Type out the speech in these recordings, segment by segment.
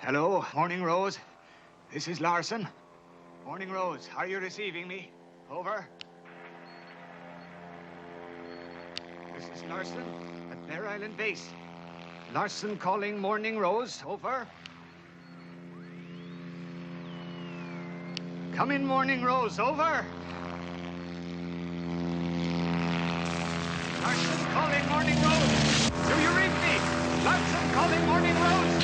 Hello, Morning Rose. This is Larson. Morning Rose, are you receiving me? Over. This is Larson at Bear Island Base. Larson calling Morning Rose. Over. Come in, Morning Rose. Over. Larson calling Morning Rose. Do you read me? Larson calling Morning Rose.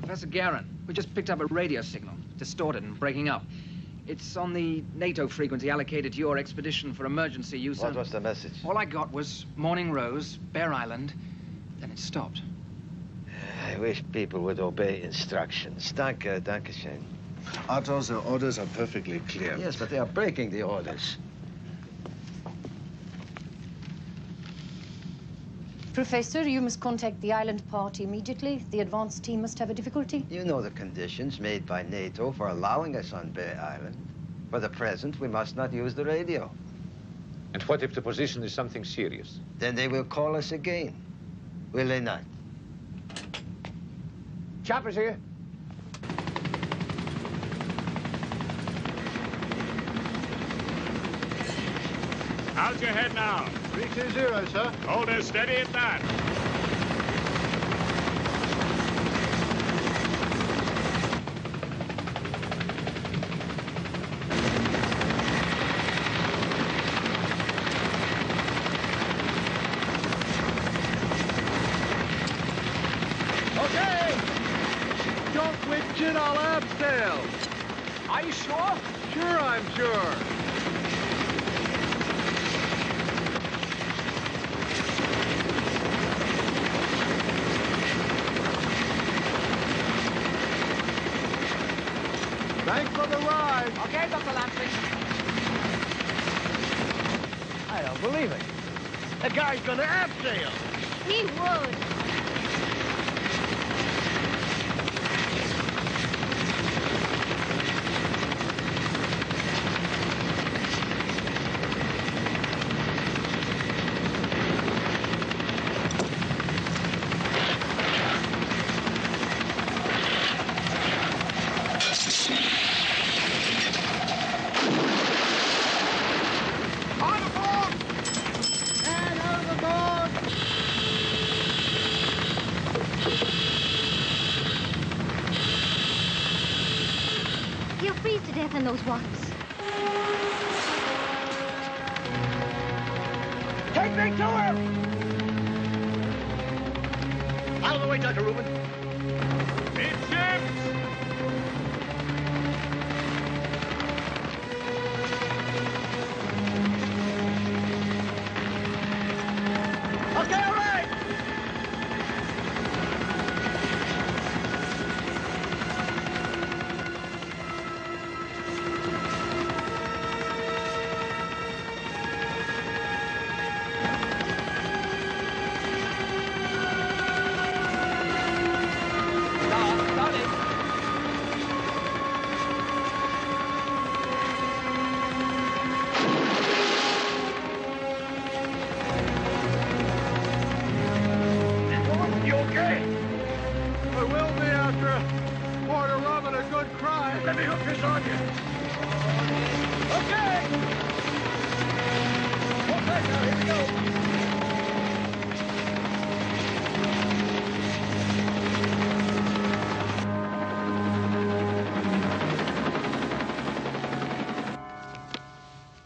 Professor Guerin, we just picked up a radio signal, distorted and breaking up. It's on the NATO frequency allocated to your expedition for emergency use. What was the message? All I got was Morning Rose, Bear Island, then it stopped. I wish people would obey instructions. Danke schön. Otto, the orders are perfectly clear. Yes, but they are breaking the orders. Professor, you must contact the island party immediately. The advance team must have a difficulty. You know the conditions made by NATO for allowing us on Bear Island. For the present, we must not use the radio. And what if the position is something serious? Then they will call us again. Will they not? Choppers here. How's your head now? 320, sir. Hold her steady at that. Okay! Don't with gin all abseil. Are you sure? Sure, I'm sure. Thanks for the ride. Okay, Dr. Lansing. I don't believe it. The guy's gonna abseil. He would. He'll freeze to death in those waters. Take me to him! Out of the way, Dr. Rubin. Midships! Okay, all right! You okay? I will be after a quart of rum and a good cry. Let me hook this on you. Okay. Okay, now here we go.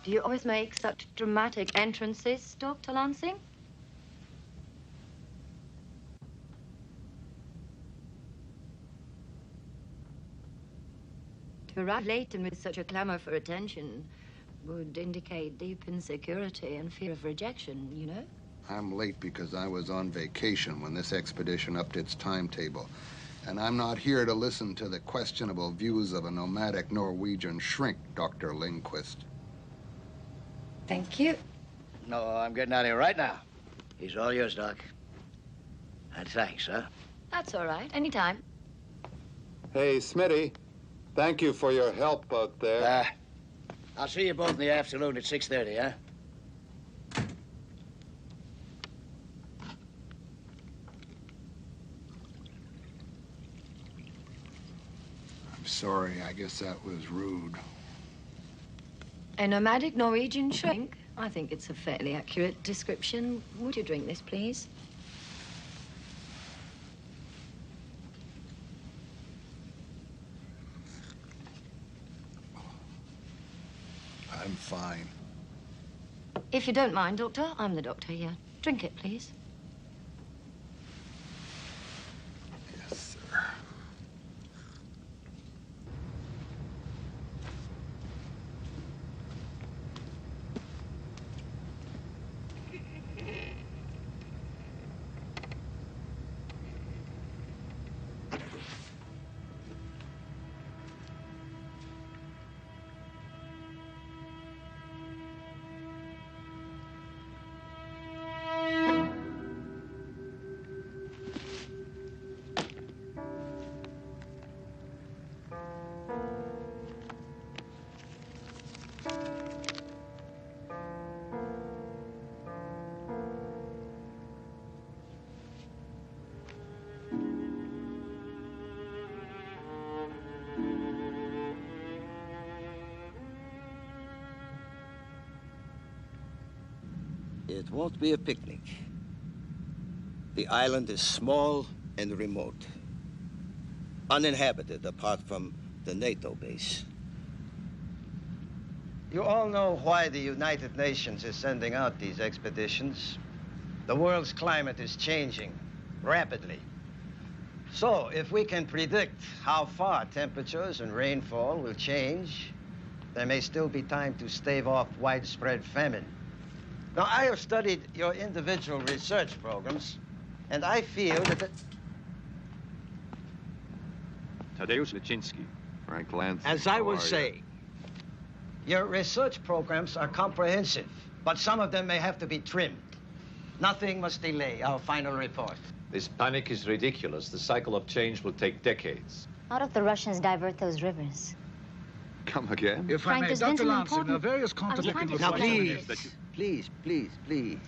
Do you always make such dramatic entrances, Dr. Lansing? To arrive late and with such a clamor for attention would indicate deep insecurity and fear of rejection, you know? I'm late because I was on vacation when this expedition upped its timetable. And I'm not here to listen to the questionable views of a nomadic Norwegian shrink, Dr. Lindquist. Thank you. No, I'm getting out of here right now. He's all yours, Doc. And thanks, huh? That's all right. Anytime. Hey, Smitty, thank you for your help out there. I'll see you both in the afternoon at 6:30, huh? I'm sorry, I guess that was rude. A nomadic Norwegian shrink? I think it's a fairly accurate description. Would you drink this, please? I'm fine. If you don't mind, Doctor, I'm the doctor here. Drink it, please. Yes, sir. It won't be a picnic. The island is small and remote, uninhabited apart from the NATO base. You all know why the United Nations is sending out these expeditions. The world's climate is changing rapidly. So, if we can predict how far temperatures and rainfall will change, there may still be time to stave off widespread famine. Now, I have studied your individual research programs, and I feel that Tadeusz Liczynski. Frank Lansing. As I was saying, your research programs are comprehensive, but some of them may have to be trimmed. Nothing must delay our final report. This panic is ridiculous. The cycle of change will take decades. How did the Russians divert those rivers? Come again? If Frank, I may, there's been Dr. some Lansing, important- various contradicting Now, reports. please.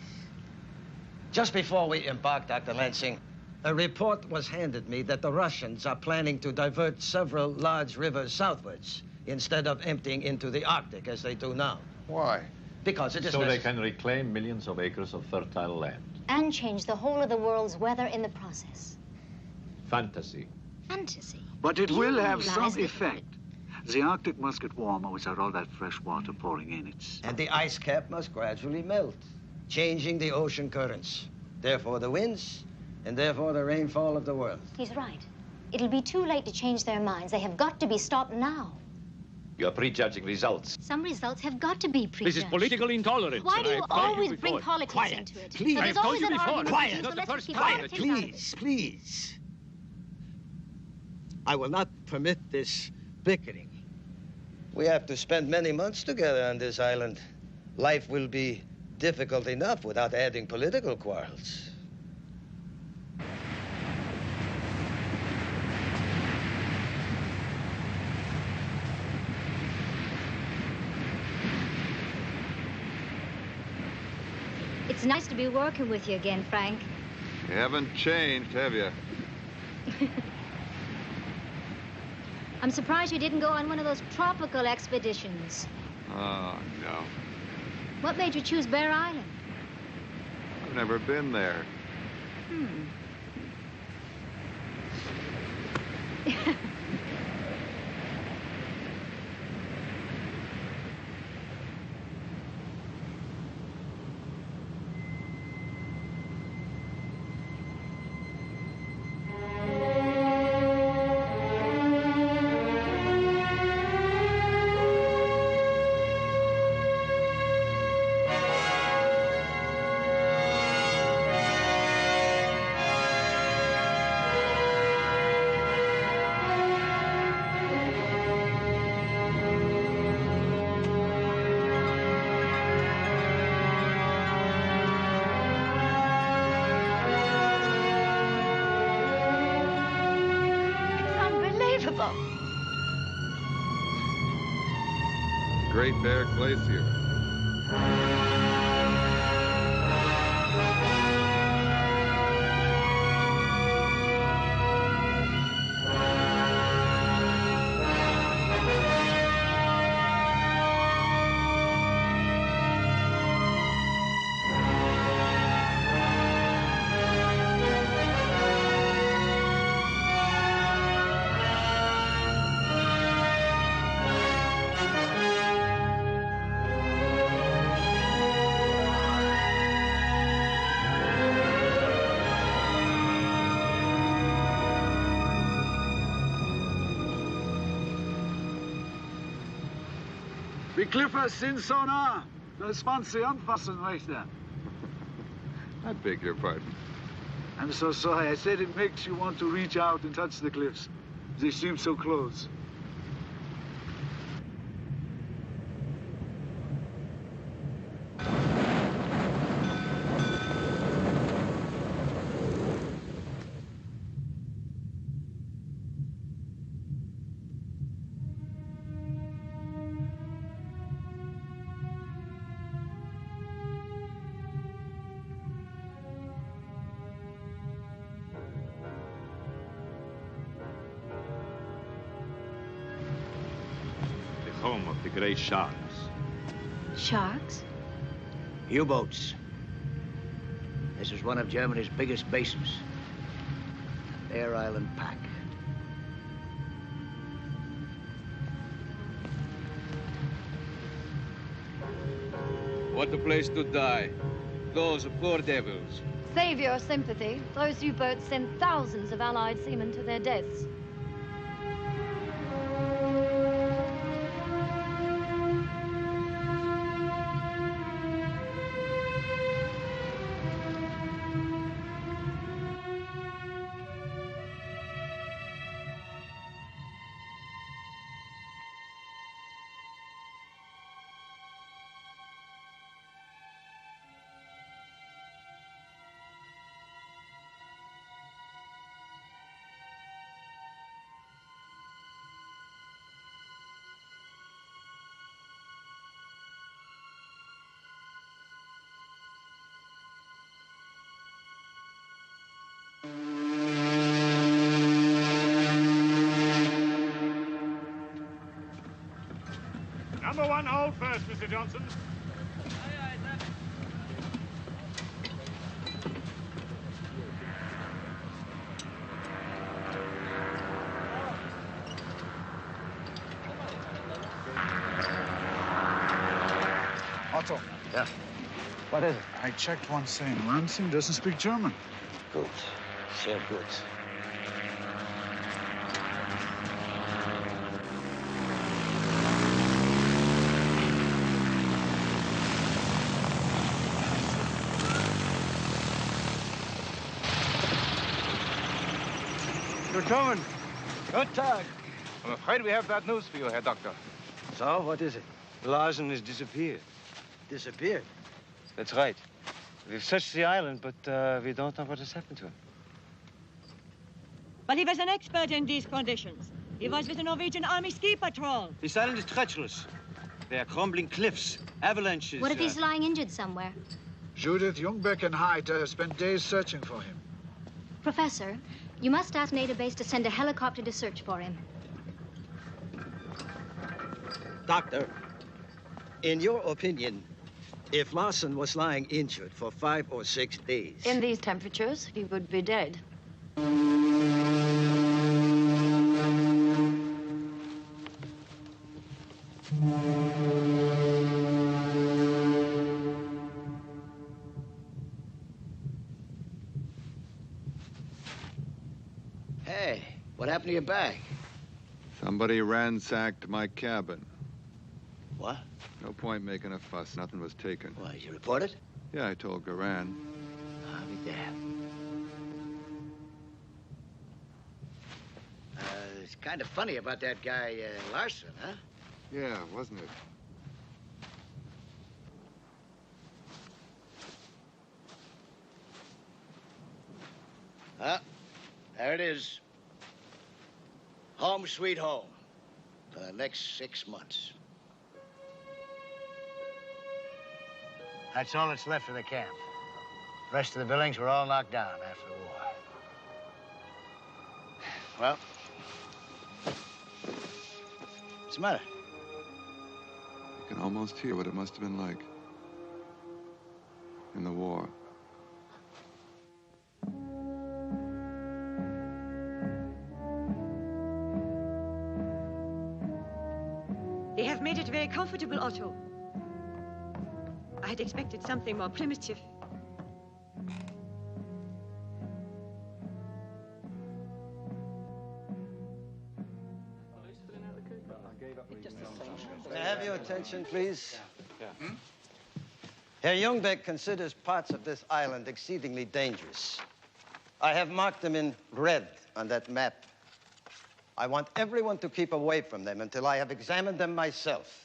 Just before we embark, Dr. Lansing, a report was handed me that the Russians are planning to divert several large rivers southwards instead of emptying into the Arctic as they do now. Why? Because it is So they necessary. can reclaim millions of acres of fertile land. And change the whole of the world's weather in the process. Fantasy. Fantasy. But it You will have realize some that- effect. The Arctic must get warmer without all that fresh water pouring in. And the ice cap must gradually melt, changing the ocean currents. Therefore the winds, and therefore the rainfall of the world. He's right. It'll be too late to change their minds. They have got to be stopped now. You're prejudging results. Some results have got to be prejudged. This is political intolerance. Why do and you I've told always before. bring politics Quiet, into it? please. But I there's have told always you an before. argument, Quiet. so Not the let's first keep time. politics out of it. Please. I will not permit this bickering. We have to spend many months together on this island. Life will be difficult enough without adding political quarrels. It's nice to be working with you again, Frank. You haven't changed, have you? I'm surprised you didn't go on one of those tropical expeditions. Oh, no. What made you choose Bear Island? I've never been there. Great Bear Glacier. Die Clippers sind so nah. Das waren sie anfassen möchte. I beg your pardon. I'm so sorry. I said it makes you want to reach out and touch the cliffs. They seem so close. Home of the great sharks. Sharks? U-boats. This is one of Germany's biggest bases. Bear Island Pack. What a place to die. Those poor devils. Save your sympathy. Those U-boats sent thousands of Allied seamen to their deaths. Number one, hold first, Mr. Johnson. Otto. Yeah. What is it? I checked one thing. Ransom doesn't speak German. Good. Sehr good. You're coming. Good Tag. I'm afraid we have bad news for you, Herr Doctor. So, what is it? Larsen has disappeared. Disappeared? That's right. We've searched the island, but we don't know what has happened to him. But he was an expert in these conditions. He was with the Norwegian Army Ski Patrol. This island is treacherous. There are crumbling cliffs, avalanches. What if he's lying injured somewhere? Judith Jungbeck and Heiter have spent days searching for him. Professor, you must ask NATO base to send a helicopter to search for him. Doctor, in your opinion, if Larsen was lying injured for 5 or 6 days... In these temperatures, he would be dead. Hey, what happened to your bag? Somebody ransacked my cabin. What? No point making a fuss. Nothing was taken. Why, did you report it? Yeah, I told Garan. I'll be damned. It's kind of funny about that guy, Larsen, huh? Yeah, wasn't it? There it is. Home sweet home for the next 6 months. That's all that's left of the camp. The rest of the buildings were all knocked down after the war. Well, what's the matter? You can almost hear what it must have been like in the war. They have made it very comfortable, Otto. I had expected something more primitive. May I have your attention, please? Herr Jungbeck considers parts of this island exceedingly dangerous. I have marked them in red on that map. I want everyone to keep away from them until I have examined them myself.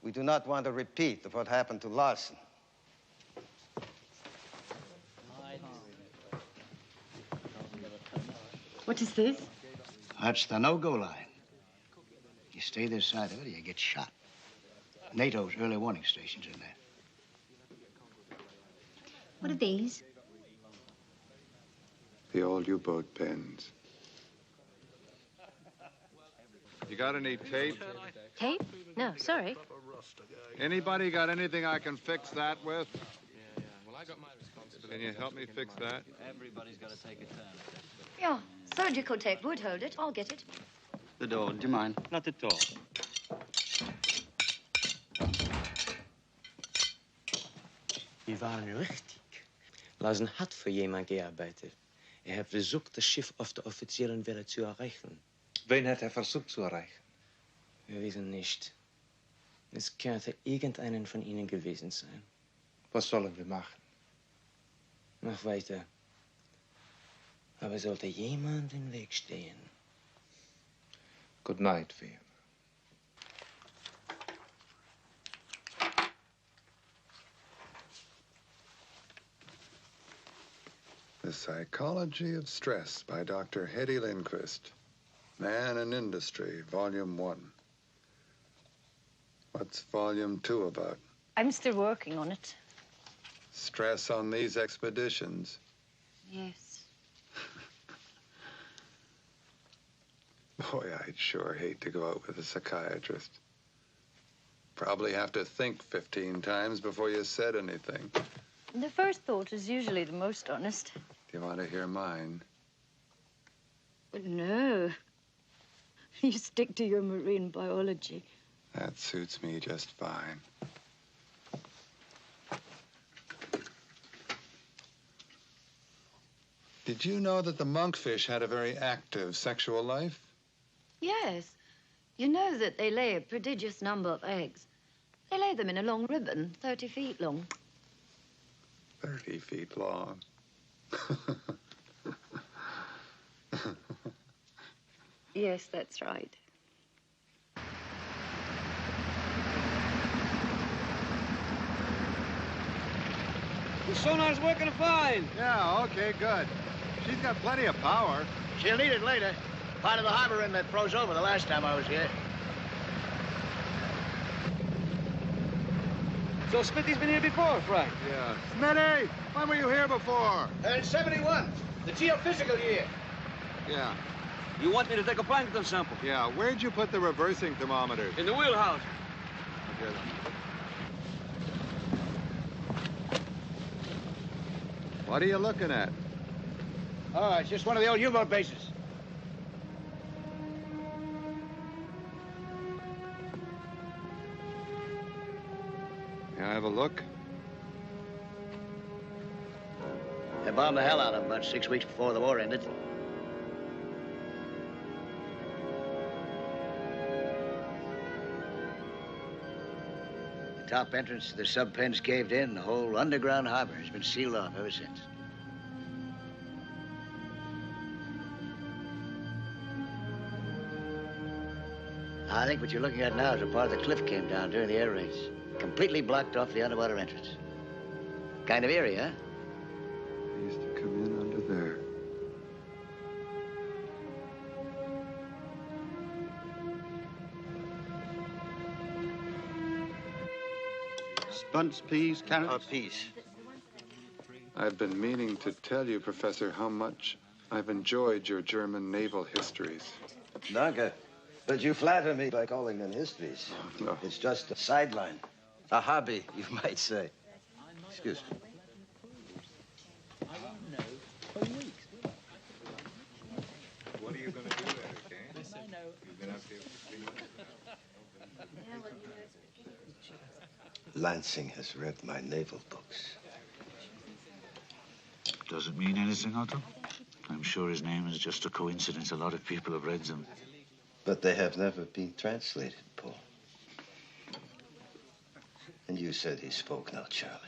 We do not want a repeat of what happened to Larson. What is this? That's the no-go line. You stay this side of it, or you get shot. NATO's early warning station's in there. What are these? The old U-boat pens. You got any tape? Tape? No, sorry. Anybody got anything I can fix that with? Well, I got my responsibility. Can you help me fix that? Everybody's got to take a turn. Yeah, surgical tape would hold it. I'll get it. The door, do you mind? Not at all. Wir waren richtig. Larsen hat für jemand gearbeitet. Hat versucht, das Schiff auf der offiziellen Welle zu erreichen. Wen hat versucht zu erreichen? Wir wissen nicht. Es könnte irgendeinen von ihnen gewesen sein. Was sollen wir machen? Mach weiter. Aber sollte jemand im Weg stehen. Good night, Vienna. The Psychology of Stress by Dr. Hedy Lindquist. Man and Industry, Volume 1. What's Volume 2 about? I'm still working on it. Stress on these expeditions. Yes. Boy, I'd sure hate to go out with a psychiatrist. Probably have to think 15 times before you said anything. The first thought is usually the most honest. Do you want to hear mine? But no. You stick to your marine biology. That suits me just fine. Did you know that the monkfish had a very active sexual life? Yes. You know that they lay a prodigious number of eggs. They lay them in a long ribbon, 30 feet long. 30 feet long. Yes, that's right. The sonar's working fine. Yeah, okay, good. She's got plenty of power. She'll need it later. Part of the harbor rim that froze over the last time I was here. So Smitty's been here before, Frank? Yeah. Smitty, when were you here before? In 71, the geophysical year. Yeah. You want me to take a plankton sample? Yeah, where'd you put the reversing thermometer? In the wheelhouse. Okay. What are you looking at? Oh, it's just one of the old U-boat bases. May I have a look? They bombed the hell out of them about 6 weeks before the war ended. The top entrance to the sub-pens caved in. The whole underground harbor has been sealed off ever since. I think what you're looking at now is a part of the cliff came down during the air raids. Completely blocked off the underwater entrance. Kind of eerie, huh? They used to come in under there. Bunts, peas, carrots? Peas. I've been meaning to tell you, Professor, how much I've enjoyed your German naval histories. Danke. But you flatter me by calling them histories. Oh, no. It's just a sideline. A hobby, you might say. Excuse me. What are you going to do, Eric, eh? You've been up here for 3 months now. Lansing has read my naval books. Does it mean anything, Otto? I'm sure his name is just a coincidence. A lot of people have read them. But they have never been translated, Paul. And you said he spoke no German.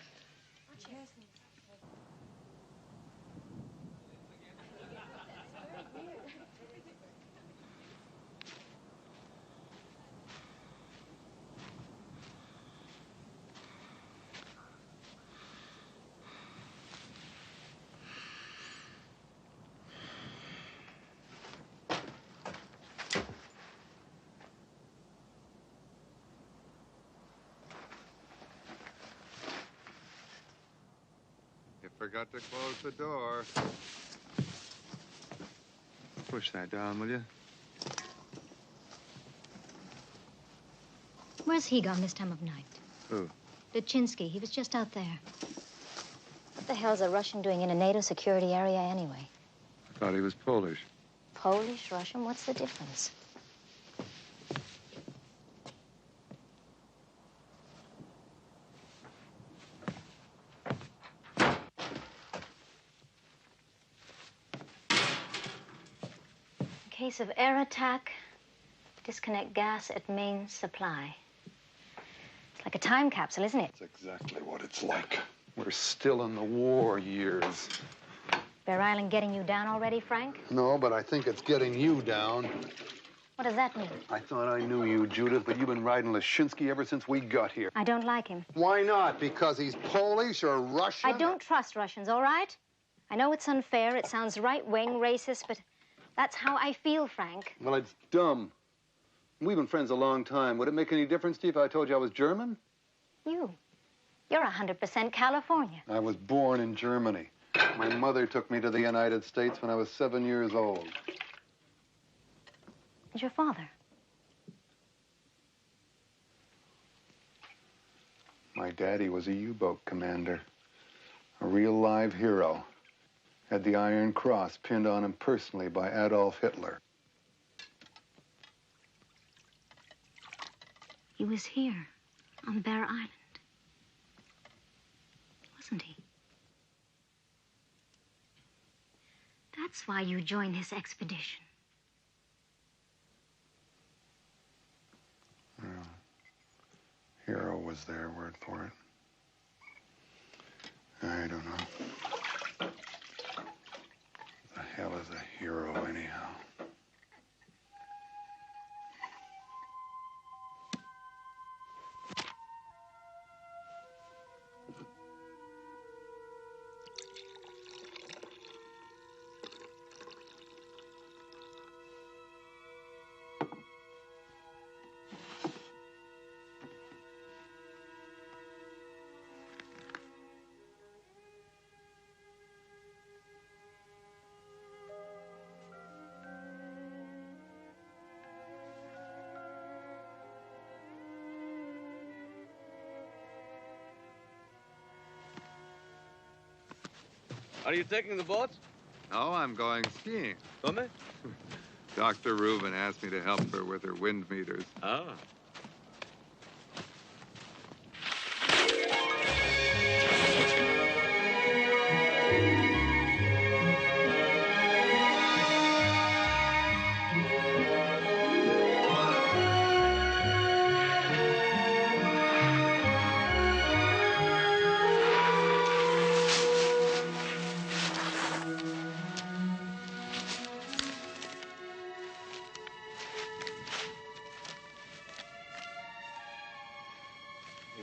You forgot to close the door. Push that down, will you? Where's he gone this time of night? Who? Lachinsky. He was just out there. What the hell's a Russian doing in a NATO security area anyway? I thought he was Polish. Polish, Russian, what's the difference? In case of air attack, disconnect gas at main supply. It's like a time capsule, isn't it? That's exactly what it's like. We're still in the war years. Bear Island getting you down already, Frank? No, but I think it's getting you down. What does that mean? I thought I knew you, Judith, but you've been riding Lashinsky ever since we got here. I don't like him. Why not? Because he's Polish or Russian? I don't trust Russians, all right? I know it's unfair, it sounds right-wing, racist, but that's how I feel, Frank. Well, it's dumb. We've been friends a long time. Would it make any difference to you if I told you I was German? You're 100% California. I was born in Germany. My mother took me to the United States when I was 7 years old. And your father? My daddy was a U-boat commander, a real live hero. Had the Iron Cross pinned on him personally by Adolf Hitler. He was here on Bear Island, wasn't he? That's why you joined this expedition. Well, hero was their word for it. I don't know. The hell is a hero, anyhow? Are you taking the boat? No, I'm going skiing. Come? Dr. Rubin asked me to help her with her wind meters. Ah.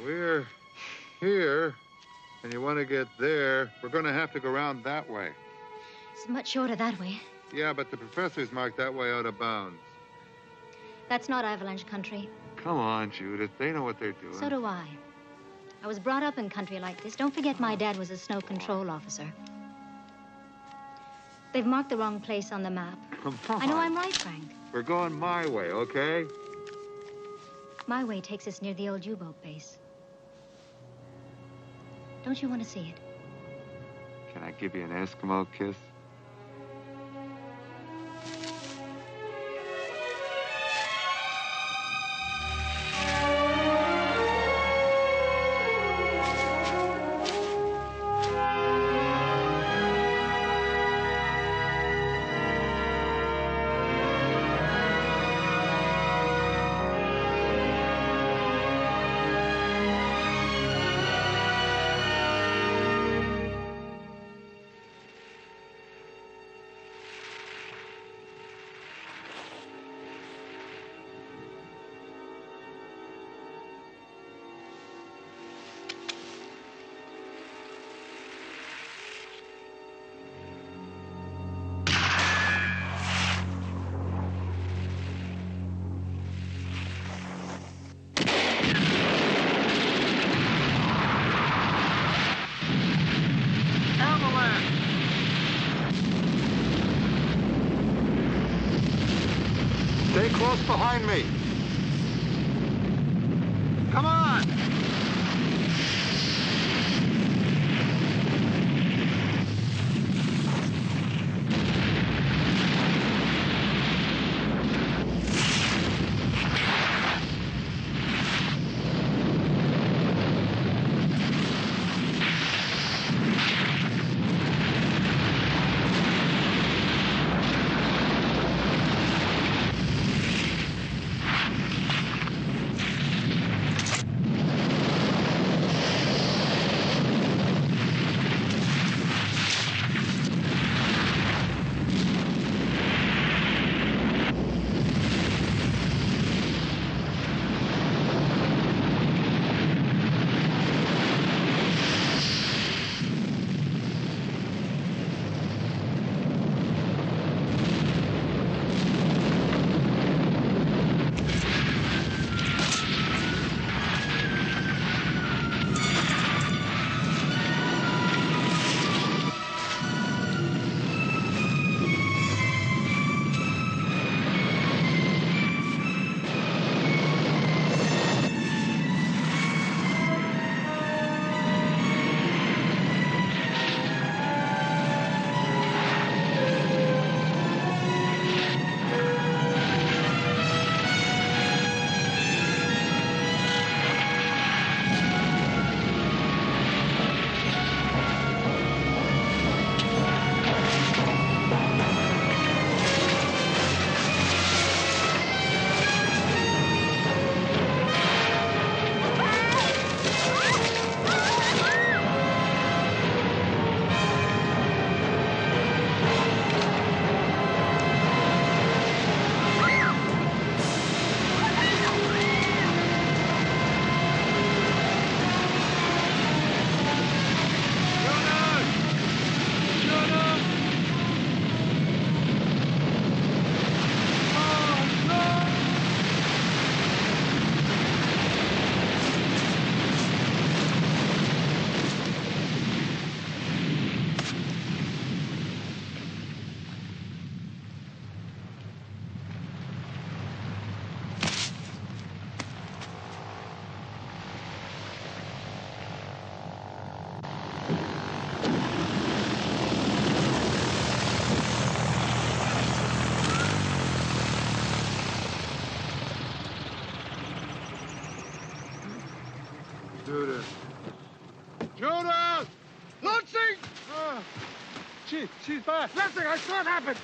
We're here, and you want to get there, we're going to have to go around that way. It's much shorter that way. Yeah, but the professor's marked that way out of bounds. That's not avalanche country. Come on, Judith. They know what they're doing. So do I. I was brought up in country like this. Don't forget my dad was a snow control officer. They've marked the wrong place on the map. Come on. I know I'm right, Frank. We're going my way, okay? My way takes us near the old U-boat base. Don't you want to see it? Can I give you an Eskimo kiss? Stay close behind me. Come on! Judith! Judith! Lansing! She's back. Lansing, I saw it happen.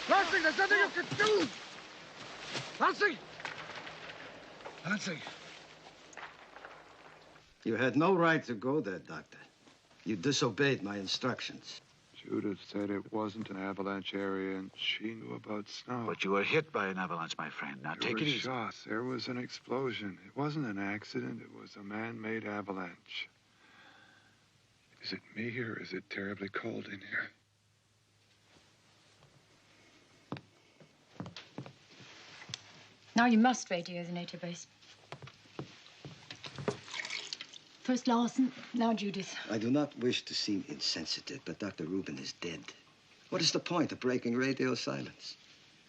Lansing, there's nothing you can do. Lansing! Lansing! You had no right to go there, Doctor. You disobeyed my instructions. Judith said it wasn't an avalanche area, and she knew about snow. But you were hit by an avalanche, my friend. Now take it easy. Shots. There was an explosion. It wasn't an accident. It was a man-made avalanche. Is it me, or is it terribly cold in here? Now you must radio the native base. First Larson, now Judith. I do not wish to seem insensitive, but Dr. Rubin is dead. What is the point of breaking radio silence?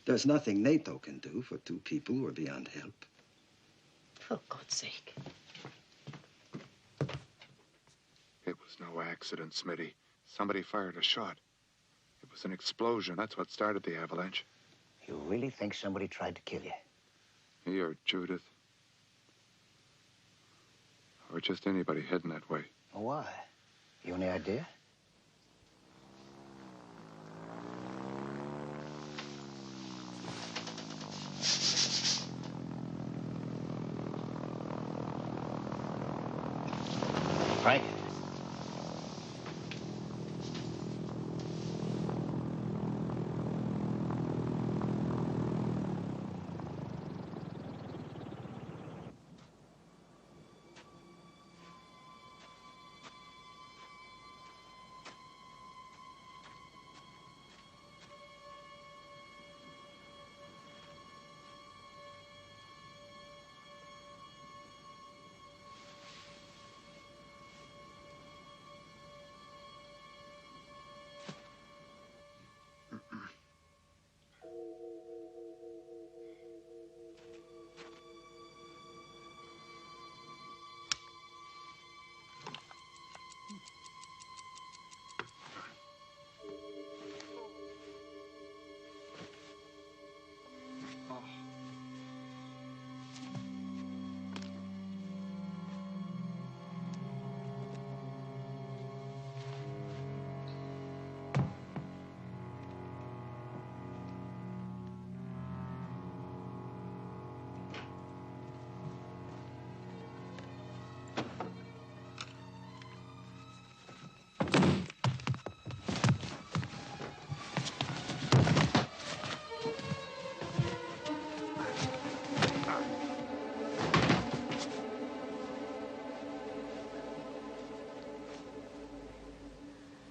There's nothing NATO can do for two people who are beyond help. For God's sake. It was no accident, Smitty. Somebody fired a shot. It was an explosion. That's what started the avalanche. You really think somebody tried to kill you? He or Judith. Or just anybody heading that way. Why? You any idea? Frank?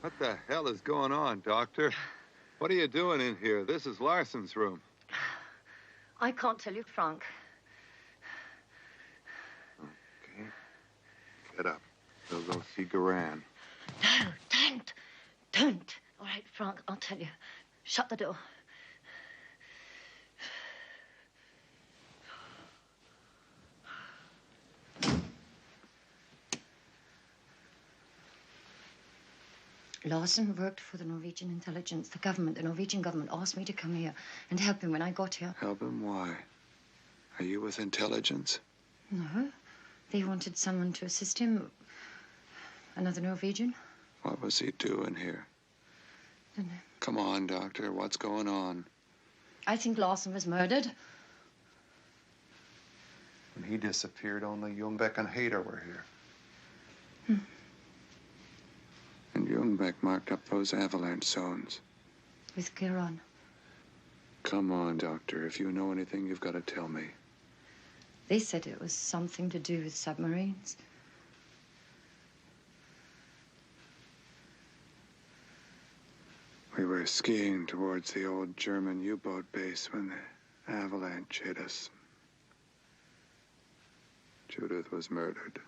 What the hell is going on, Doctor? What are you doing in here? This is Larson's room. I can't tell you, Frank. Okay. Get up. We'll go see Garan. No, don't. Don't. All right, Frank, I'll tell you. Shut the door. Larson worked for the Norwegian intelligence. The Norwegian government asked me to come here and help him when I got here. Help him? Why? Are you with intelligence? No. They wanted someone to assist him. Another Norwegian. What was he doing here? Don't know. Come on, Doctor. What's going on? I think Larson was murdered. When he disappeared, only Jungbeck and Hader were here. And Jungbeck marked up those avalanche zones. With Garan. Come on, Doctor. If you know anything, you've got to tell me. They said it was something to do with submarines. We were skiing towards the old German U-boat base when the avalanche hit us. Judith was murdered.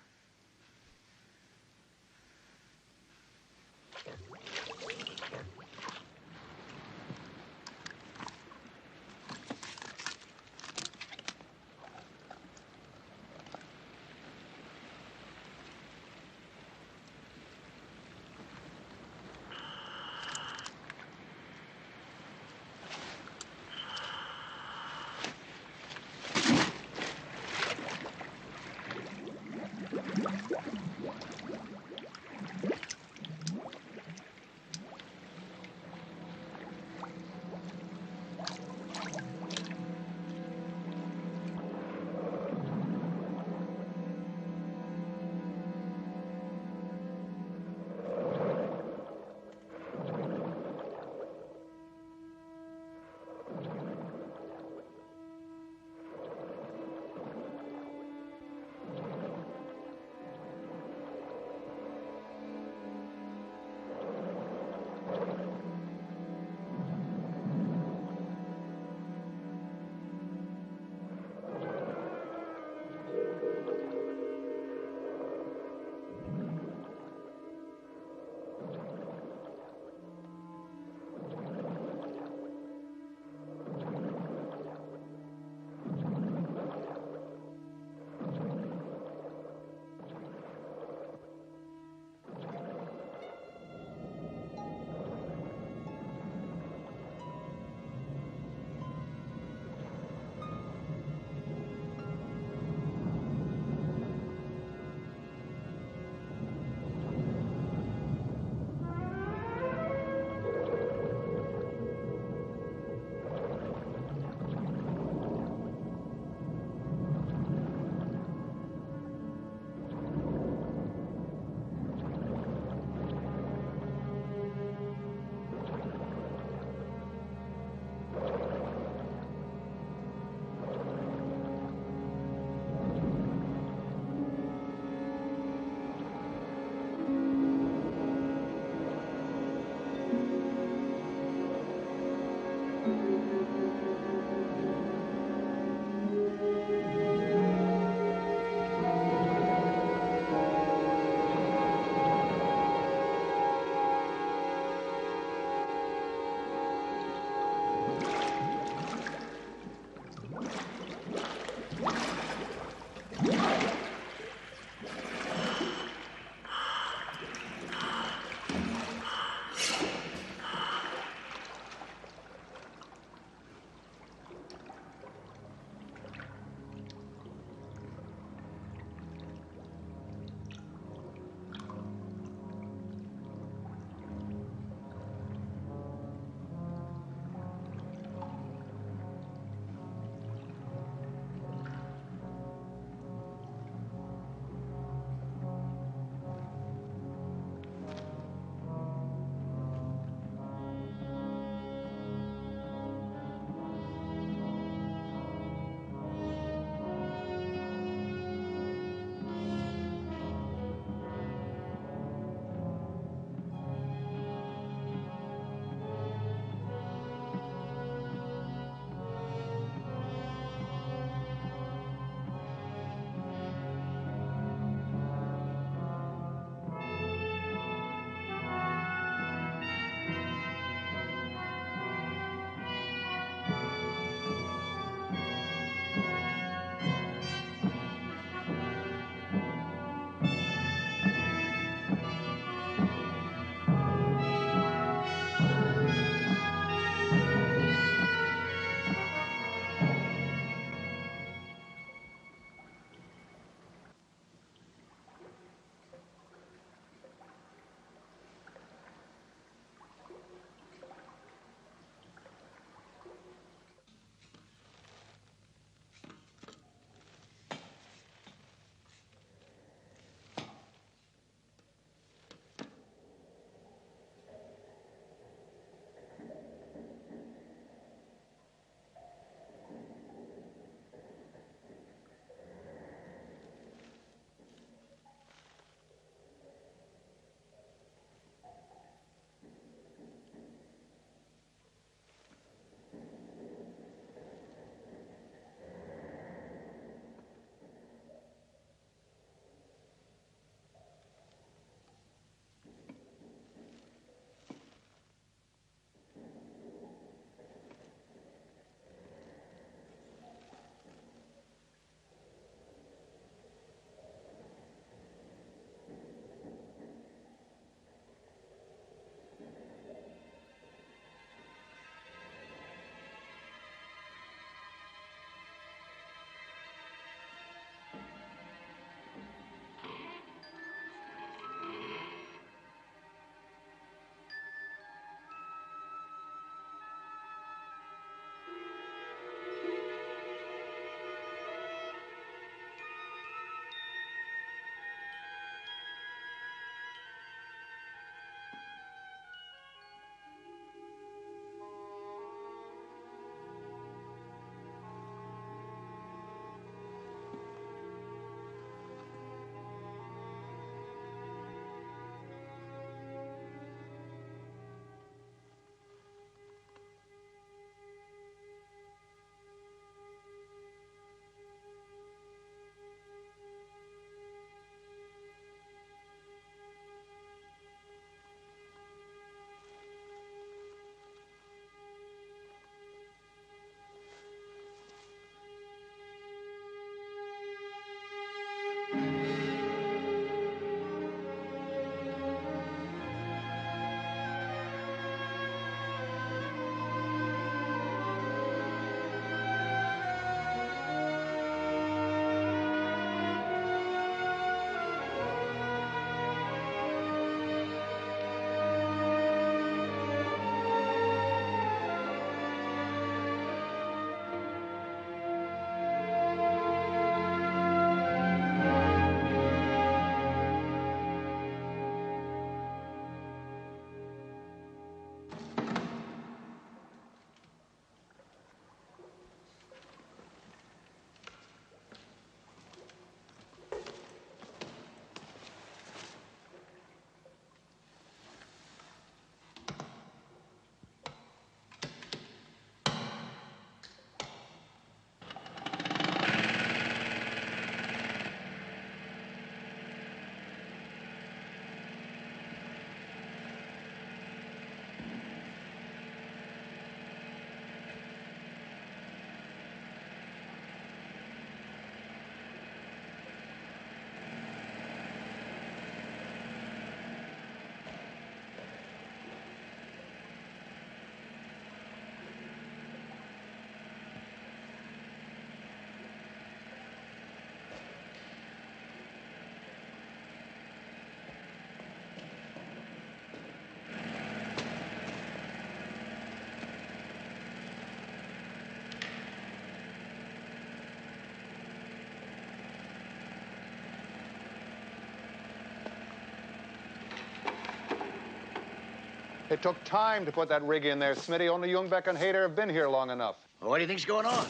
It took time to put that rig in there, Smitty. Only Jungbeck and Hader have been here long enough. Well, what do you think's going on?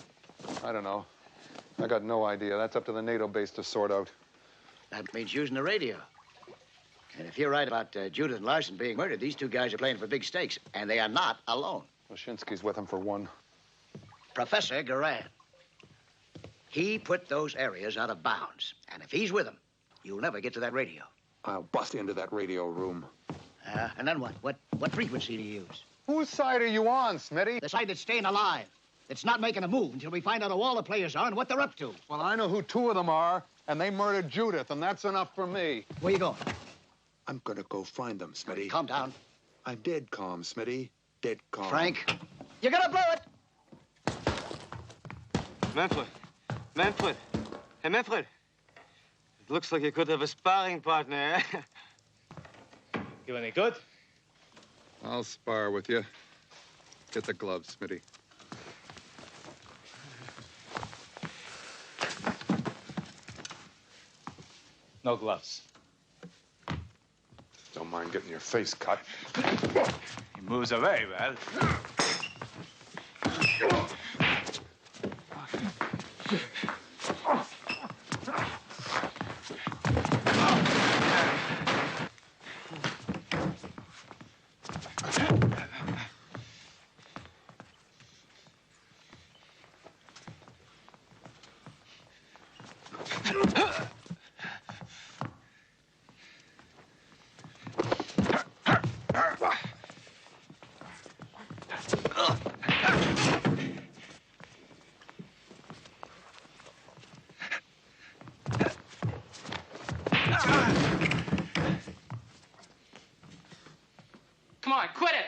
I don't know. I got no idea. That's up to the NATO base to sort out. That means using the radio. And if you're right about Judith and Larson being murdered, these two guys are playing for big stakes, and they are not alone. Oshinsky's with them for one. Professor Garan. He put those areas out of bounds. And if he's with them, you'll never get to that radio. I'll bust into that radio room. And then what? What frequency do you use? Whose side are you on, Smitty? The side that's staying alive. It's not making a move until we find out who all the players are and what they're up to. Well, I know who two of them are, and they murdered Judith, and that's enough for me. Where you going? I'm gonna go find them, Smitty. Calm down. I'm dead calm, Smitty. Dead calm. Frank, you're gonna blow it. Manfred. Manfred. Hey, Manfred. It looks like you could have a sparring partner, eh? You any good? I'll spar with you. Get the gloves, Smitty. No gloves. Don't mind getting your face cut. He moves away, well. Come on, quit it!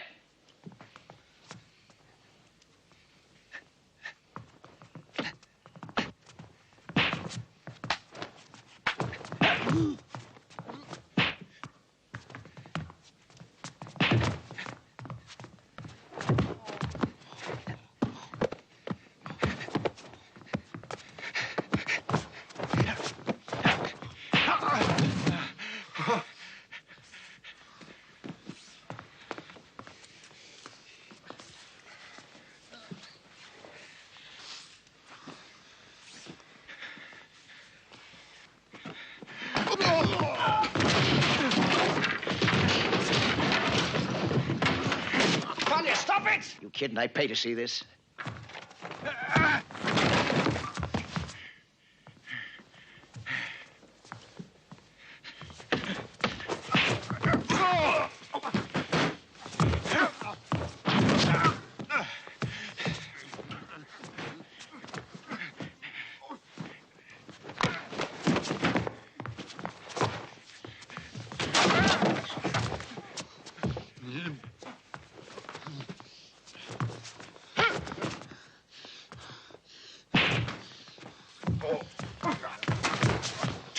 You kidding? I pay to see this.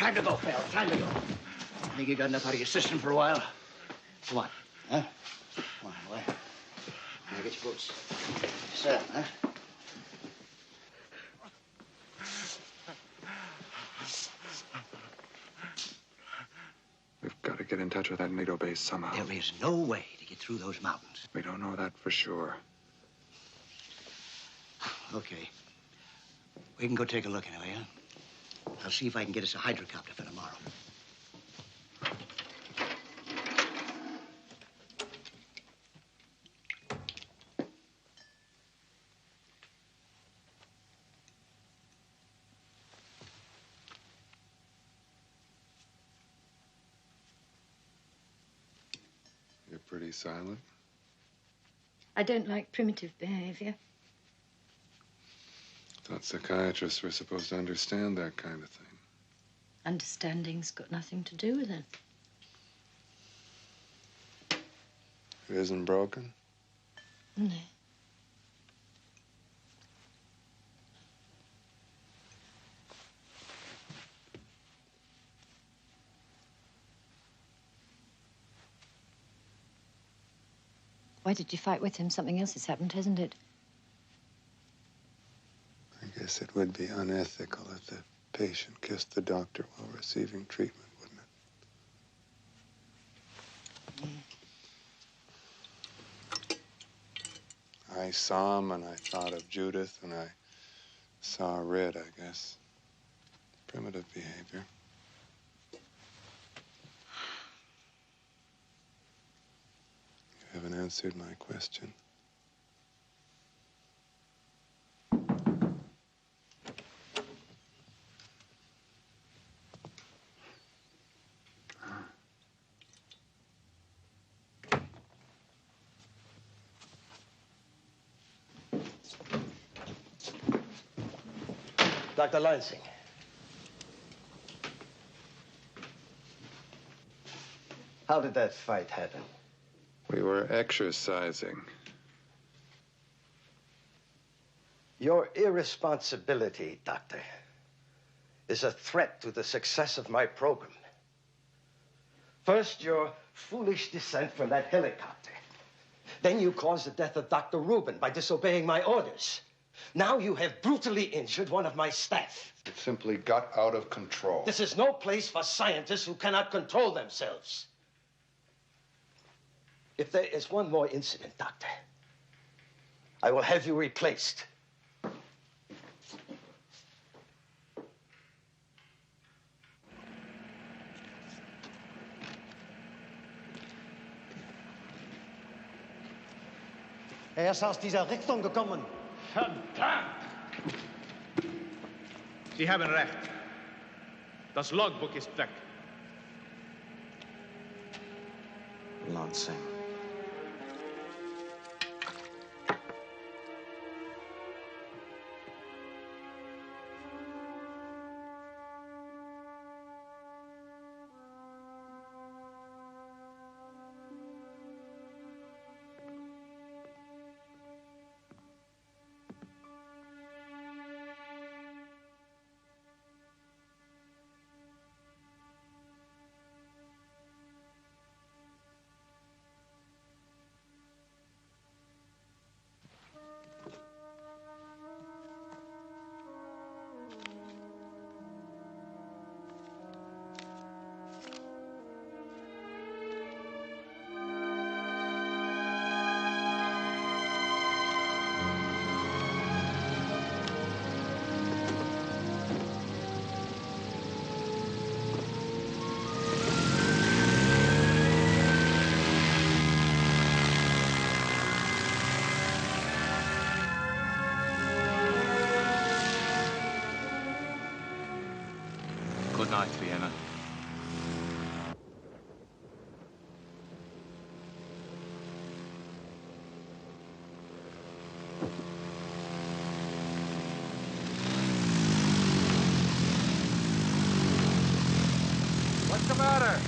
Time to go, pal. Time to go. Think you got enough out of your system for a while? Come on, huh? Come on, boy. Now get your boots. Sit, huh? We've got to get in touch with that NATO base somehow. There is no way to get through those mountains. We don't know that for sure. Okay. We can go take a look anyway, huh? I'll see if I can get us a hydrocopter for tomorrow. You're pretty silent. I don't like primitive behavior. Thought psychiatrists were supposed to understand that kind of thing. Understanding's got nothing to do with it. It isn't broken? No. Why did you fight with him? Something else has happened, hasn't it? I guess it would be unethical if the patient kissed the doctor while receiving treatment, wouldn't it? I saw him and I thought of Judith and I saw red, I guess. Primitive behavior. You haven't answered my question. Dr. Lansing. How did that fight happen? We were exercising. Your irresponsibility, Doctor, is a threat to the success of my program. First, your foolish descent from that helicopter. Then you caused the death of Dr. Rubin by disobeying my orders. Now you have brutally injured one of my staff. It simply got out of control. This is no place for scientists who cannot control themselves. If there is one more incident, Doctor, I will have you replaced. Er ist aus dieser Richtung gekommen. Verdammt! Sie haben recht. Das Logbook ist weg. Lansing. Good night, Vienna. What's the matter?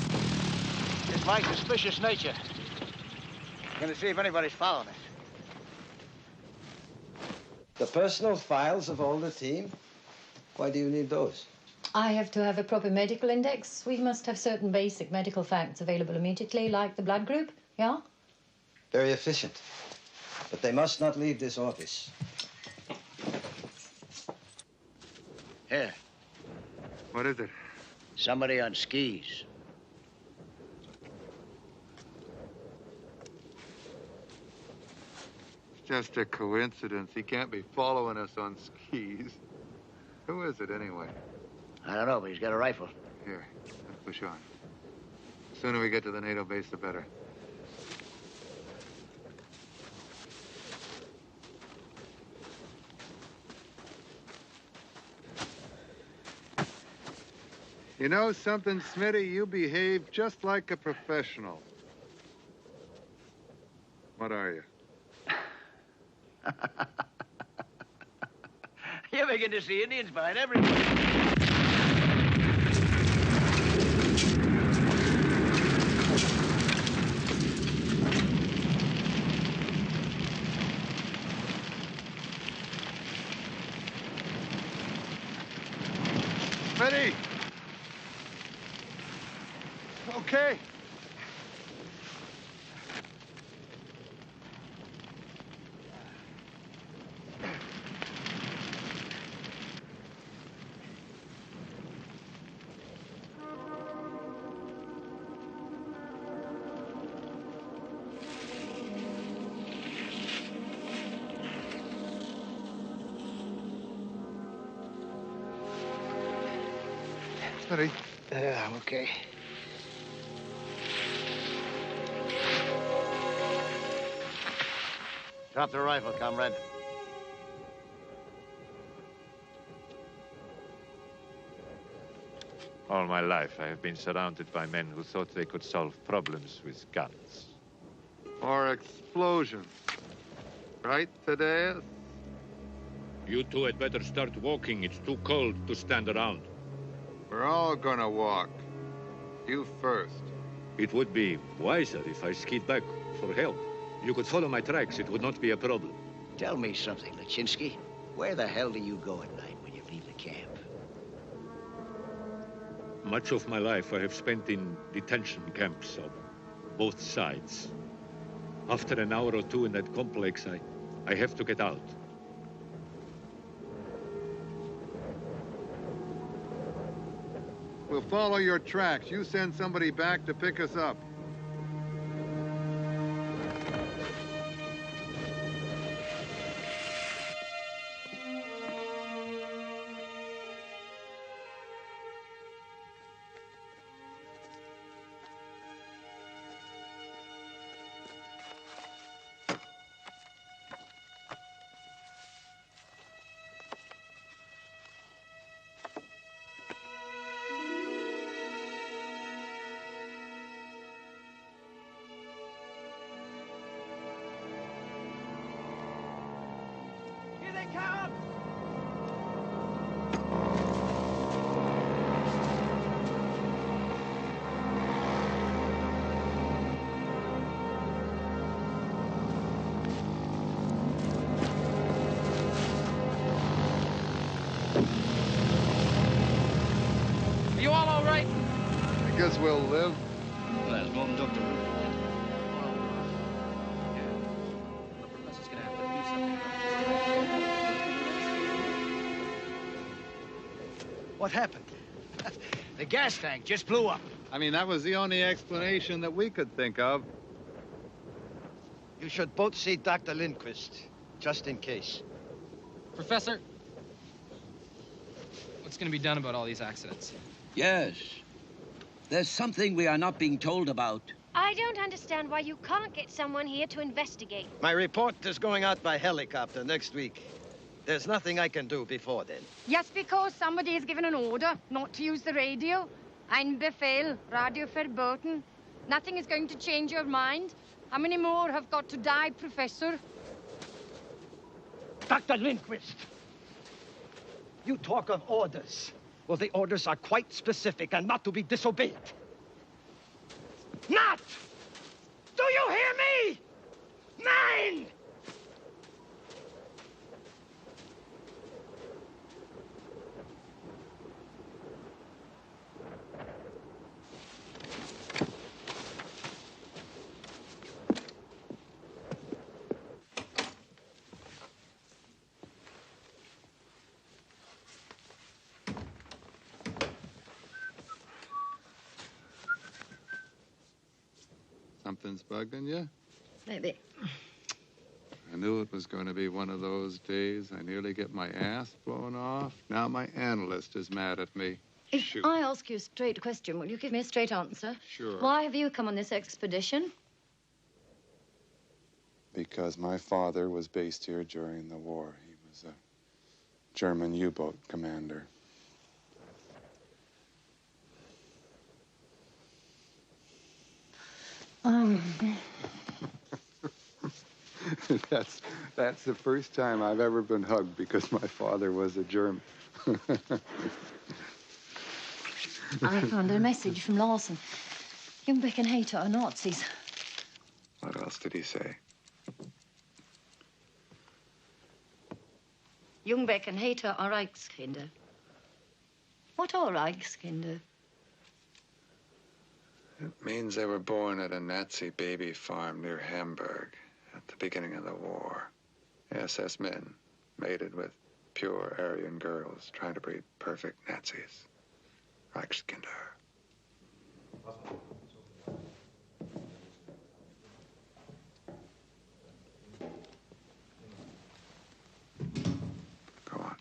It's my suspicious nature. I'm going to see if anybody's following us. The personal files of all the team? Why do you need those? I have to have a proper medical index. We must have certain basic medical facts available immediately, like the blood group, yeah? Very efficient. But they must not leave this office. Here. What is it? Somebody on skis. It's just a coincidence. He can't be following us on skis. Who is it, anyway? I don't know, but he's got a rifle. Here, let's push on. The sooner we get to the NATO base, the better. You know something, Smitty? You behave just like a professional. What are you? You're beginning to see Indians behind everything. Smitty! Okay. Smitty. I'm okay. Drop the rifle, comrade. All my life, I have been surrounded by men who thought they could solve problems with guns. Or explosions. Right, Thaddeus? You two had better start walking. It's too cold to stand around. We're all gonna walk. You first. It would be wiser if I skied back for help. You could follow my tracks. It would not be a problem. Tell me something, Lachinsky. Where the hell do you go at night when you leave the camp? Much of my life I have spent in detention camps of both sides. After an hour or two in that complex, I have to get out. We'll follow your tracks. You send somebody back to pick us up. Here they come! Are you all right? I guess we'll live. Let's go and Dr. What happened? The gas tank just blew up. I mean, that was the only explanation that we could think of. You should both see Dr. Lindquist, just in case. Professor, what's going to be done about all these accidents? Yes. There's something we are not being told about. I don't understand why you can't get someone here to investigate. My report is going out by helicopter next week. There's nothing I can do before then. Just because somebody has given an order not to use the radio, ein Befehl, radio verboten, nothing is going to change your mind. How many more have got to die, Professor? Dr. Lindquist! You talk of orders. Well, the orders are quite specific and not to be disobeyed. Not! Do you hear me? Nein! Something's bugging you? Maybe. I knew it was going to be one of those days. I nearly get my ass blown off. Now my analyst is mad at me. If Shoot. I ask you a straight question, will you give me a straight answer? Sure. Why have you come on this expedition? Because my father was based here during the war. He was a German U-boat commander. That's the first time I've ever been hugged because my father was a German. I found a message from Larson. Ljungbeck and Hater are Nazis. What else did he say? Ljungbeck and Hater are Reichskinder. What are Reichskinder? It means they were born at a Nazi baby farm near Hamburg at the beginning of the war. SS men mated with pure Aryan girls trying to breed perfect Nazis. Reichskinder. Go on.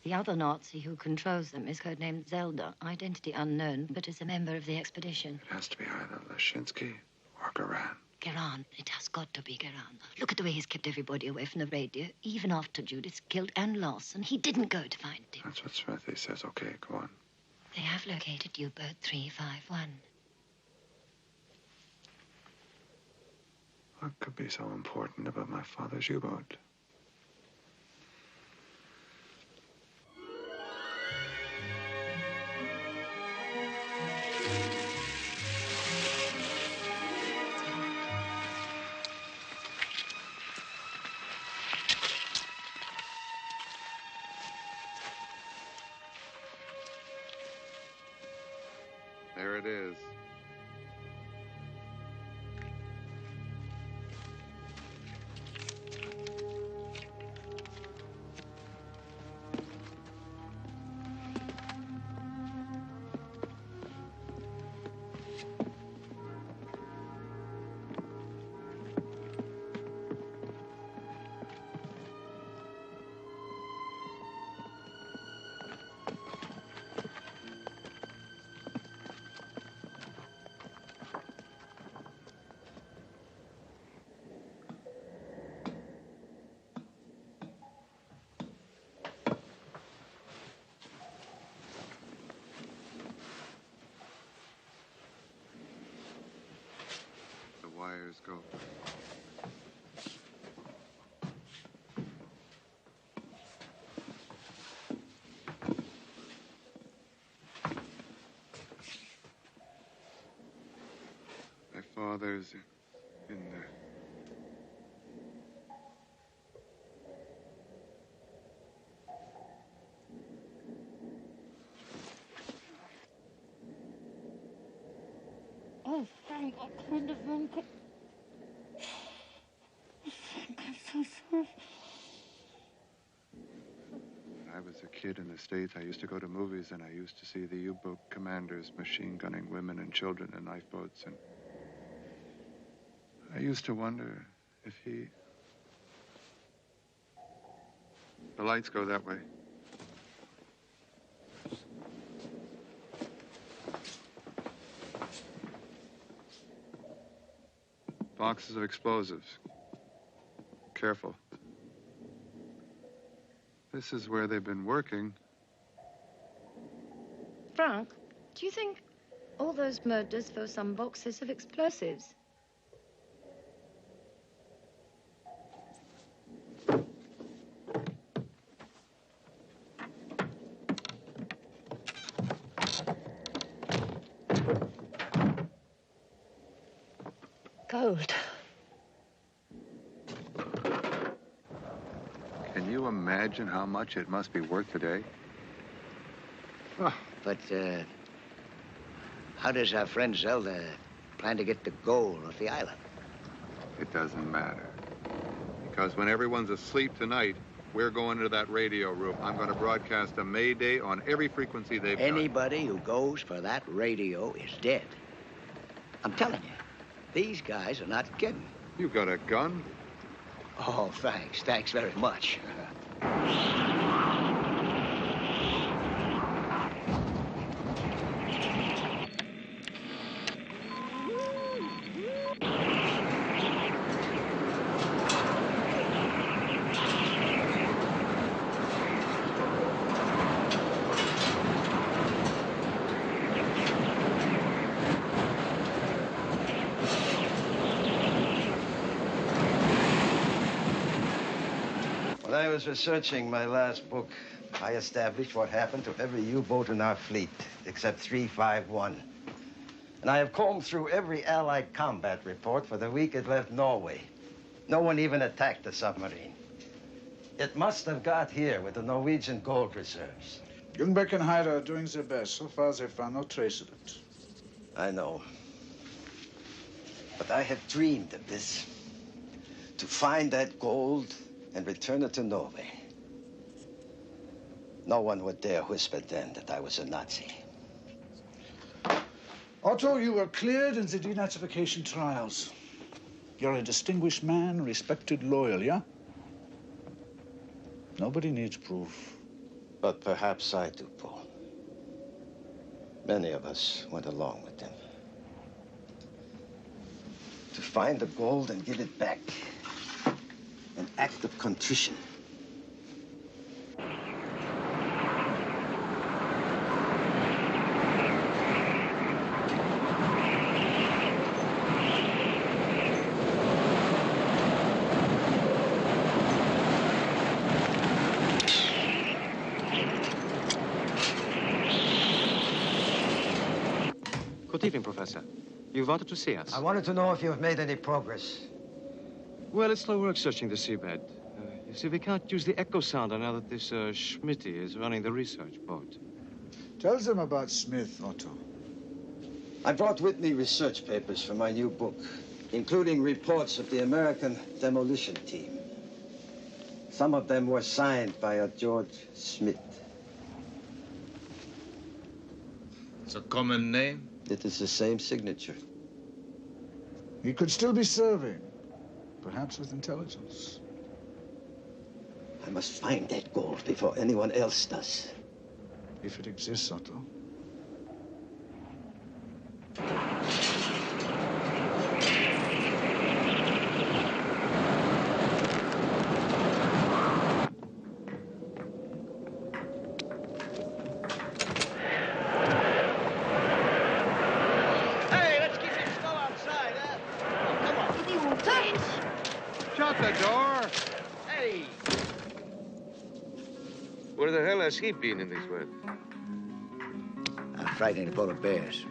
The other Nazi who controls them is codenamed Zelda, identity unknown, but is a member of the expedition. It has to be either Lashinsky or Garan. Garan. It has got to be Garan. Look at the way he's kept everybody away from the radio. Even after Judith killed Ann Larson, he didn't go to find him. That's what Smithy says. Okay, go on. They have located U-boat 351. What could be so important about my father's U-boat? There it is. Wires go. My father's in there. Oh, Frank, what kind of man could... Frank, I'm so sorry. When I was a kid in the States, I used to go to movies and I used to see the U-boat commanders machine gunning women and children in lifeboats. And I used to wonder if he... The lights go that way. Boxes of explosives. Careful. This is where they've been working. Frank, do you think all those murders for some boxes of explosives? Gold. Can you imagine how much it must be worth today? Oh, but, how does our friend Zelda plan to get the gold off the island? It doesn't matter. Because when everyone's asleep tonight, we're going to that radio room. I'm going to broadcast a Mayday on every frequency they've got. Anybody who goes for that radio is dead. I'm telling you. These guys are not kidding. You got a gun? Oh, thanks. Thanks very much. When I was researching my last book, I established what happened to every U-boat in our fleet, except 351. And I have combed through every Allied combat report for the week it left Norway. No one even attacked the submarine. It must have got here with the Norwegian gold reserves. Ljungbeck and Hyder are doing their best. So far, they've found no trace of it. I know. But I have dreamed of this. To find that gold and return it to Norway. No one would dare whisper then that I was a Nazi. Otto, you were cleared in the denazification trials. You're a distinguished man, respected, loyal, yeah? Nobody needs proof. But perhaps I do, Paul. Many of us went along with them. To find the gold and give it back. An act of contrition. Good evening, Professor. You wanted to see us? I wanted to know if you have made any progress. Well, it's slow work searching the seabed. You see, we can't use the echo sounder now that this Schmitty is running the research boat. Tell them about Smith, Otto. I brought with me research papers for my new book, including reports of the American demolition team. Some of them were signed by a George Smith. It's a common name? It is the same signature. He could still be serving. Perhaps with intelligence. I must find that gold before anyone else does. If it exists, Otto. Hey, let's keep him slow outside, huh? Oh, come on. He won't touch. Shut the door. Hey. Where the hell has he been in this world? I'm frightening the polar bears.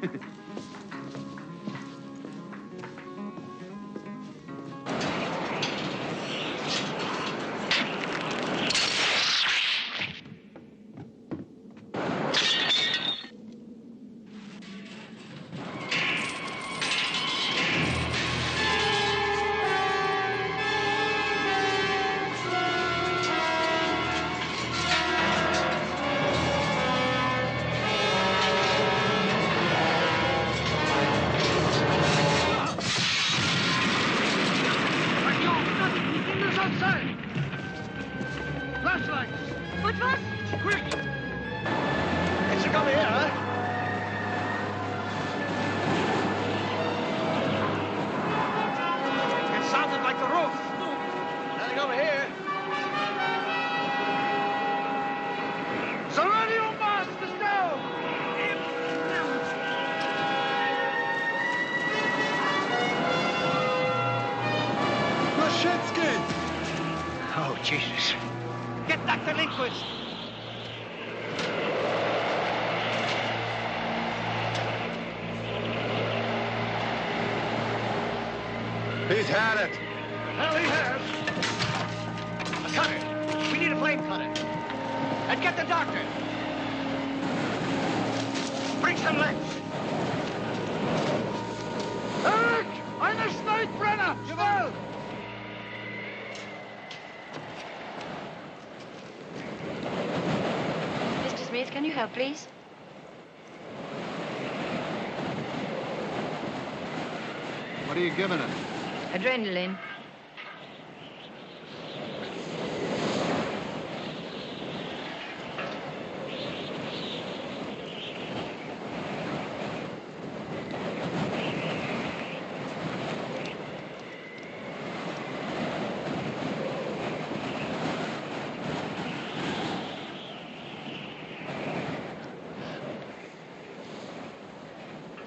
Flashlights! What was? Quick! It should come here, huh? It sounded like the roof. Nothing over here. The radio mast is down! Maszewski! Oh, Jesus. Get that delinquent! He's had it. Hell, he has. A cutter. We need a flame cutter. And get the doctor. Bring some legs. Eric! Eine Schneidbrenner! Schnell! Mr. Smith, can you help, please? What are you giving it? Adrenaline.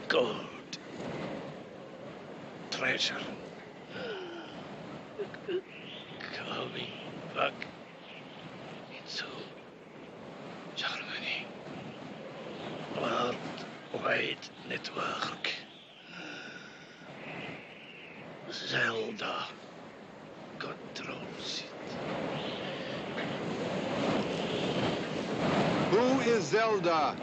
Gold. Treasure. Coming back into Germany. Worldwide network. Zelda controls it. Who is Zelda?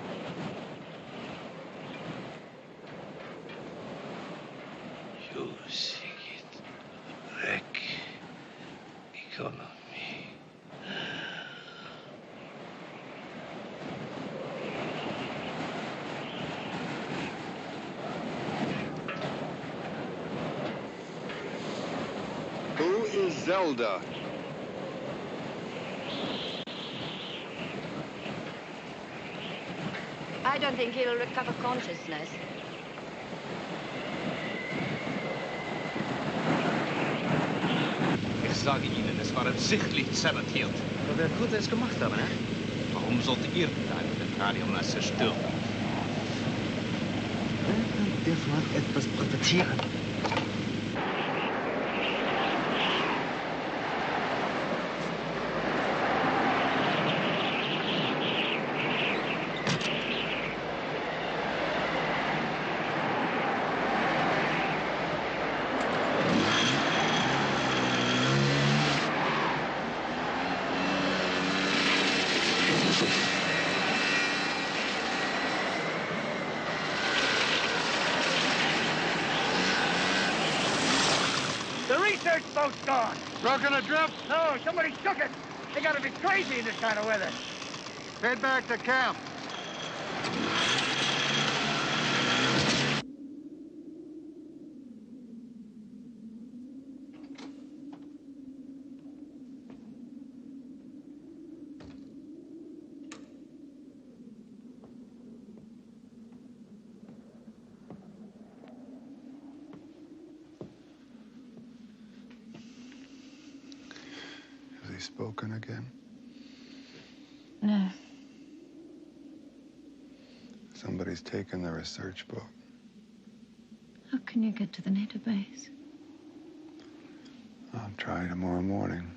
Using it. Wreck economy. Who is Zelda? I don't think he'll recover consciousness. Ich sage Ihnen, es war absichtlich sabotiert. Aber wer könnte es gemacht haben, ne? Warum sollte irgendeiner den Radiomast zerstören? Der Flag etwas provozieren. The research boat's gone. Broken adrift? No, somebody took it. They gotta be crazy in this kind of weather. Head back to camp. Has he spoken again? No. Somebody's taken the research boat. How can you get to the NATO base? I'll try tomorrow morning.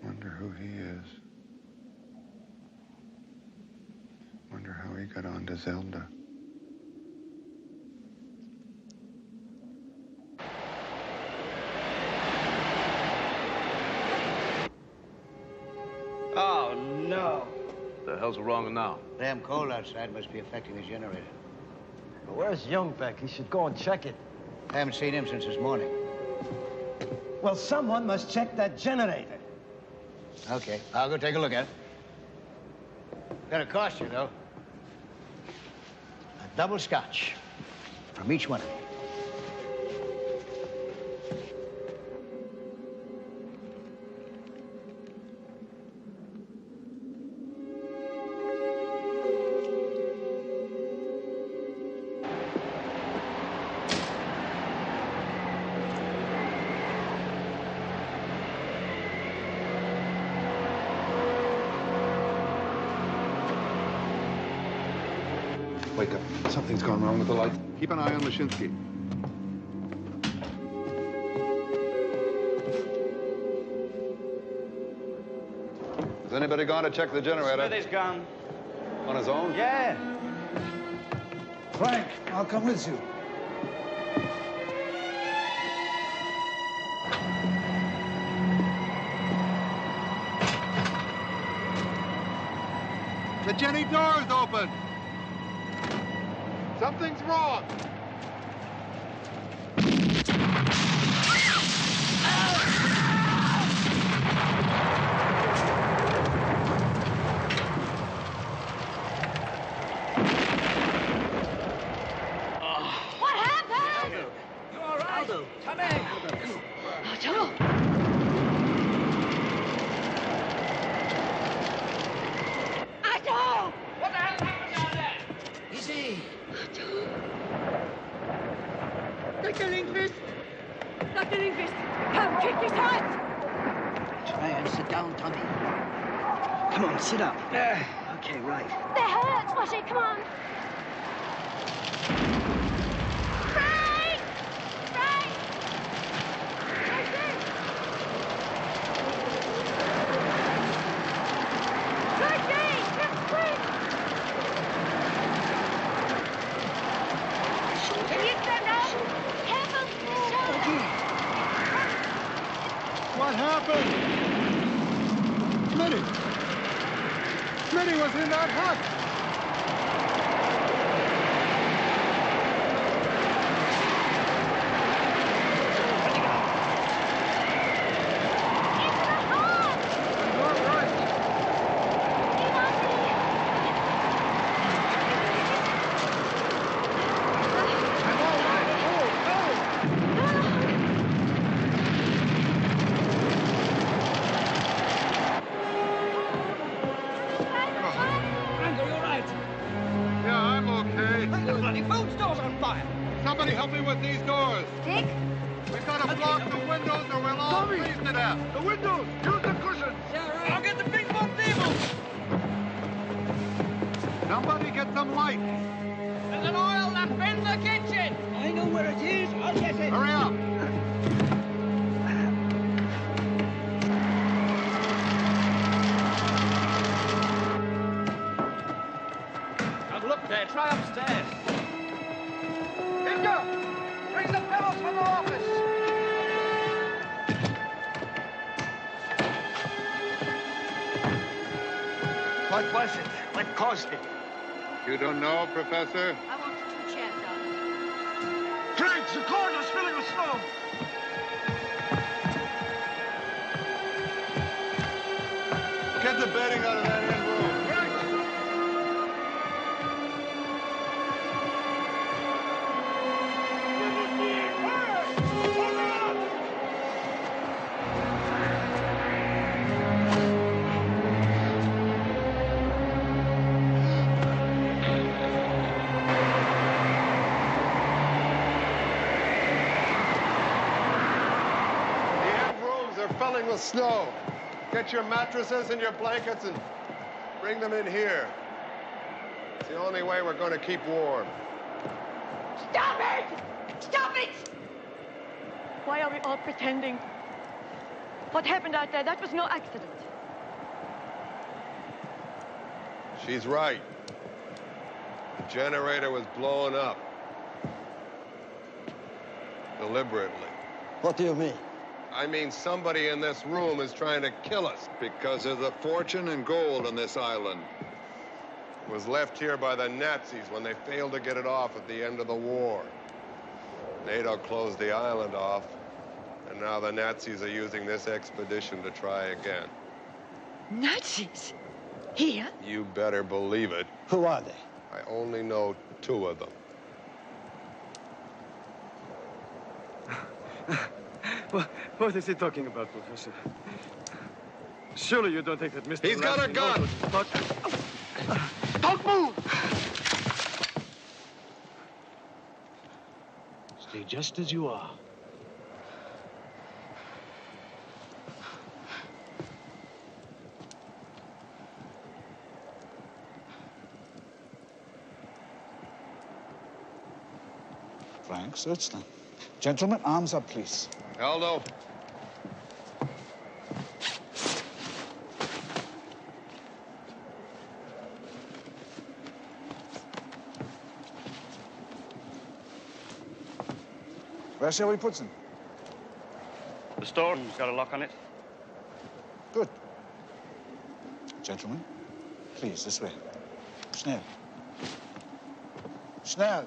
Wonder who he is. Wonder how he got on to Zelda. Oh, no. The hell's wrong now? Damn cold outside must be affecting the generator. But where's Youngbeck? He should go and check it. I haven't seen him since this morning. Well, someone must check that generator. Okay, I'll go take a look at it. Gonna cost you, though. A double scotch from each one of you. Wake up. Something's gone wrong with the light. Keep an eye on Mashinsky. Has anybody gone to check the generator? Smithy's gone. On his own? Yeah. Frank, I'll come with you. The Jenny door's open. Something's wrong. He's hurt! Try and sit down, Tommy. Come on, sit up. Okay, right. They hurt, Spotty, come on. Frank! Frank! Frankie! Quick! Can you stand up? Careful! What happened? Smitty! Smitty was in that hut! Somebody help me with these doors. Dick? We've got to block the windows or we'll all freeze to death. The windows! Use the cushions! Yeah, right. I'll get the big bomb table! Somebody get some light. There's an oil lamp in the kitchen! I know where it is. I'll get it. Hurry up! Now look there, try upstairs. Bring the fellows from the office! What was it? What caused it? You don't know, Professor? I want 2 chairs, darling. Drink! The corridor's filling with snow! Get the bedding out of that end room. Filling with snow. Get your mattresses and your blankets and bring them in here. It's the only way we're going to keep warm. Stop it! Stop it! Why are we all pretending? What happened out there, that was no accident. She's right. The generator was blowing up. Deliberately. What do you mean? I mean, somebody in this room is trying to kill us. Because there's a fortune in gold on this island. It was left here by the Nazis when they failed to get it off at the end of the war. NATO closed the island off, and now the Nazis are using this expedition to try again. Nazis? Here? You better believe it. Who are they? I only know 2 of them. What is he talking about, Professor? Surely you don't think that Mr. He's got a gun! Don't move! Stay just as you are. Frank, search them. Gentlemen, arms up, please. Aldo. Where shall we put them? The store's got a lock on it. Good. Gentlemen, please, this way. Schnell. Schnell.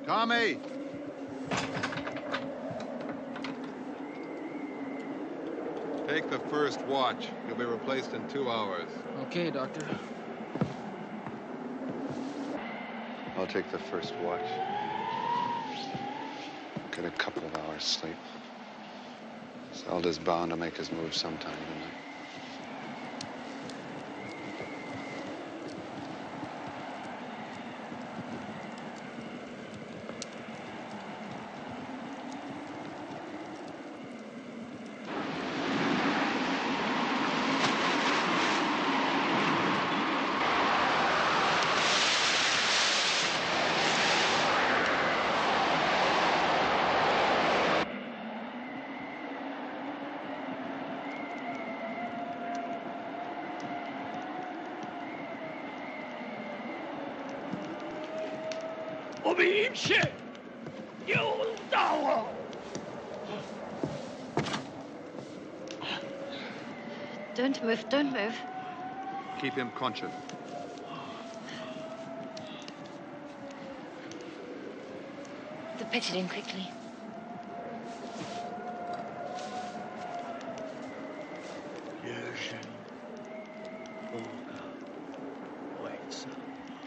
Tommy! Take the first watch. You'll be replaced in 2 hours. Okay, Doctor. I'll take the first watch. Get a couple of hours sleep. Zelda's bound to make his move sometime tonight. Don't move, don't move. Keep him conscious. The petrolin quickly.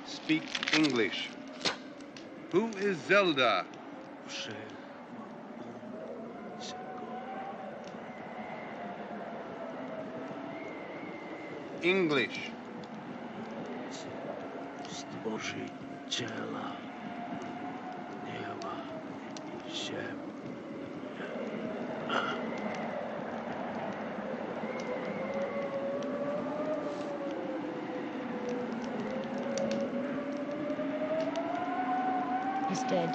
Speak English. Who is Zelda? English. He's dead.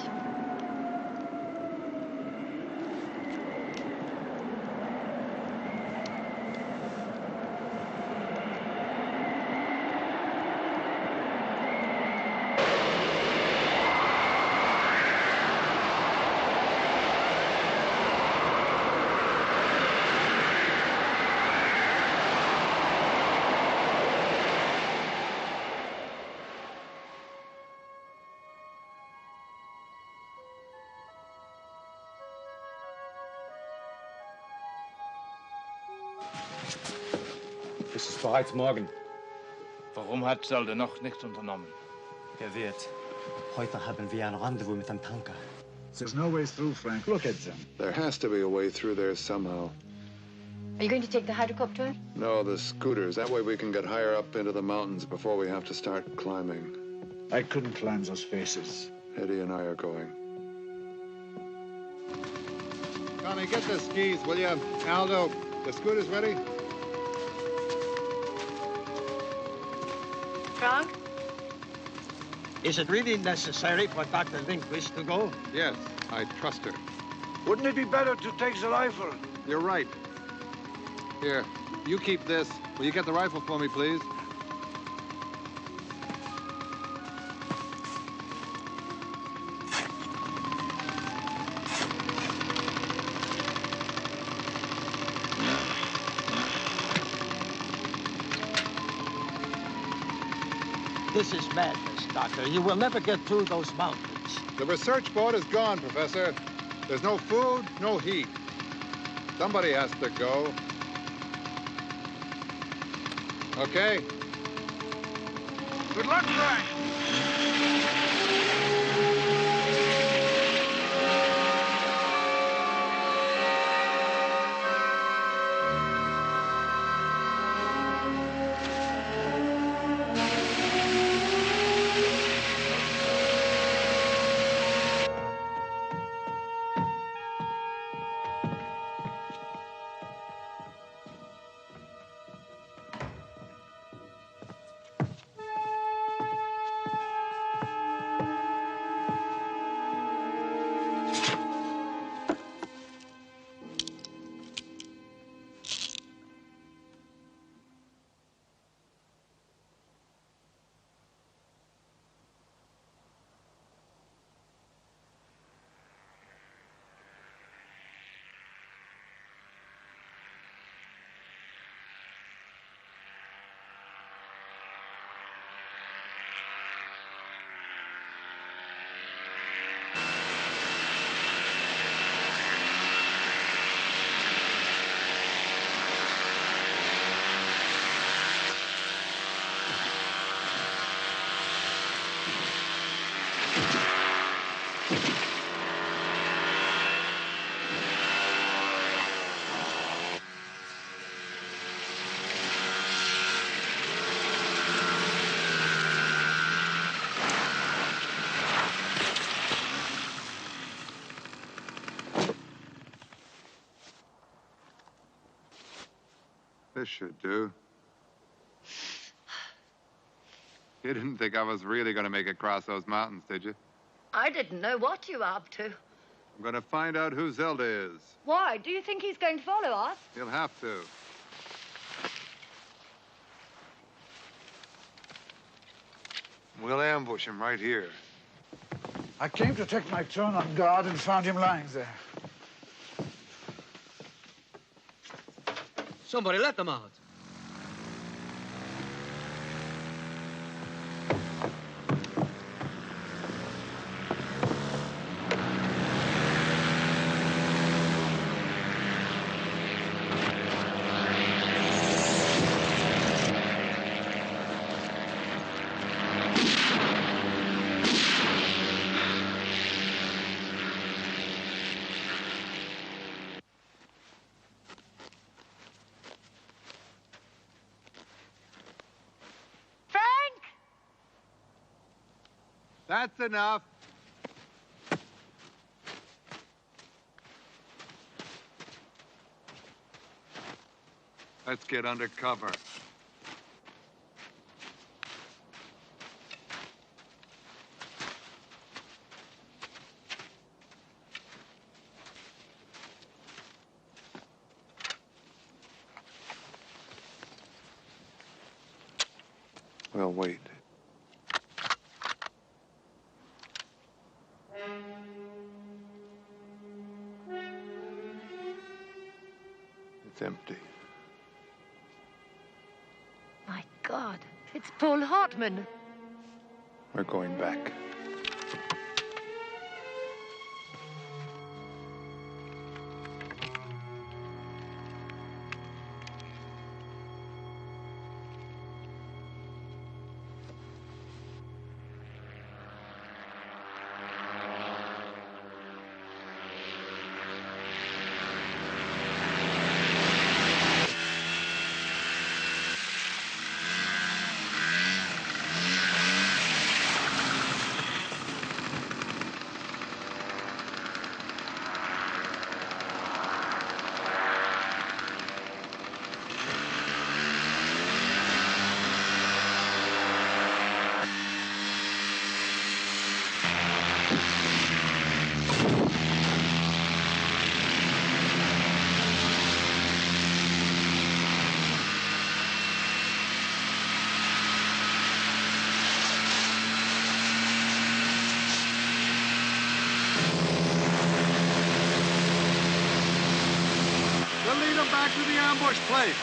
Es ist bereits morgen. Warum hat Zelda noch nichts unternommen? Er wird. Heute haben wir ein Rendezvous mit dem Tanker. There's no way through, Frank. Look at them. There has to be a way through there somehow. Are you going to take the hydrocopter? No, the scooters. That way we can get higher up into the mountains before we have to start climbing. I couldn't climb those faces. Eddie and I are going. Connie, get the skis, will you? Aldo, the scooter's ready? Frank? Is it really necessary for Dr. Lindquist to go? Yes, I trust her. Wouldn't it be better to take the rifle? You're right. Here, you keep this. Will you get the rifle for me, please? This is madness, Doctor. You will never get through those mountains. The research boat is gone, Professor. There's no food, no heat. Somebody has to go. Okay. Good luck, Frank. This should do. You didn't think I was really going to make it across those mountains, did you? I didn't know what you were up to. I'm going to find out who Zelda is. Why? Do you think he's going to follow us? He'll have to. We'll ambush him right here. I came to take my turn on guard and found him lying there. Somebody let them out. That's enough. Let's get under cover. We'll wait. It's empty. My God, it's Paul Hartman. We're going back. Back to the ambush place.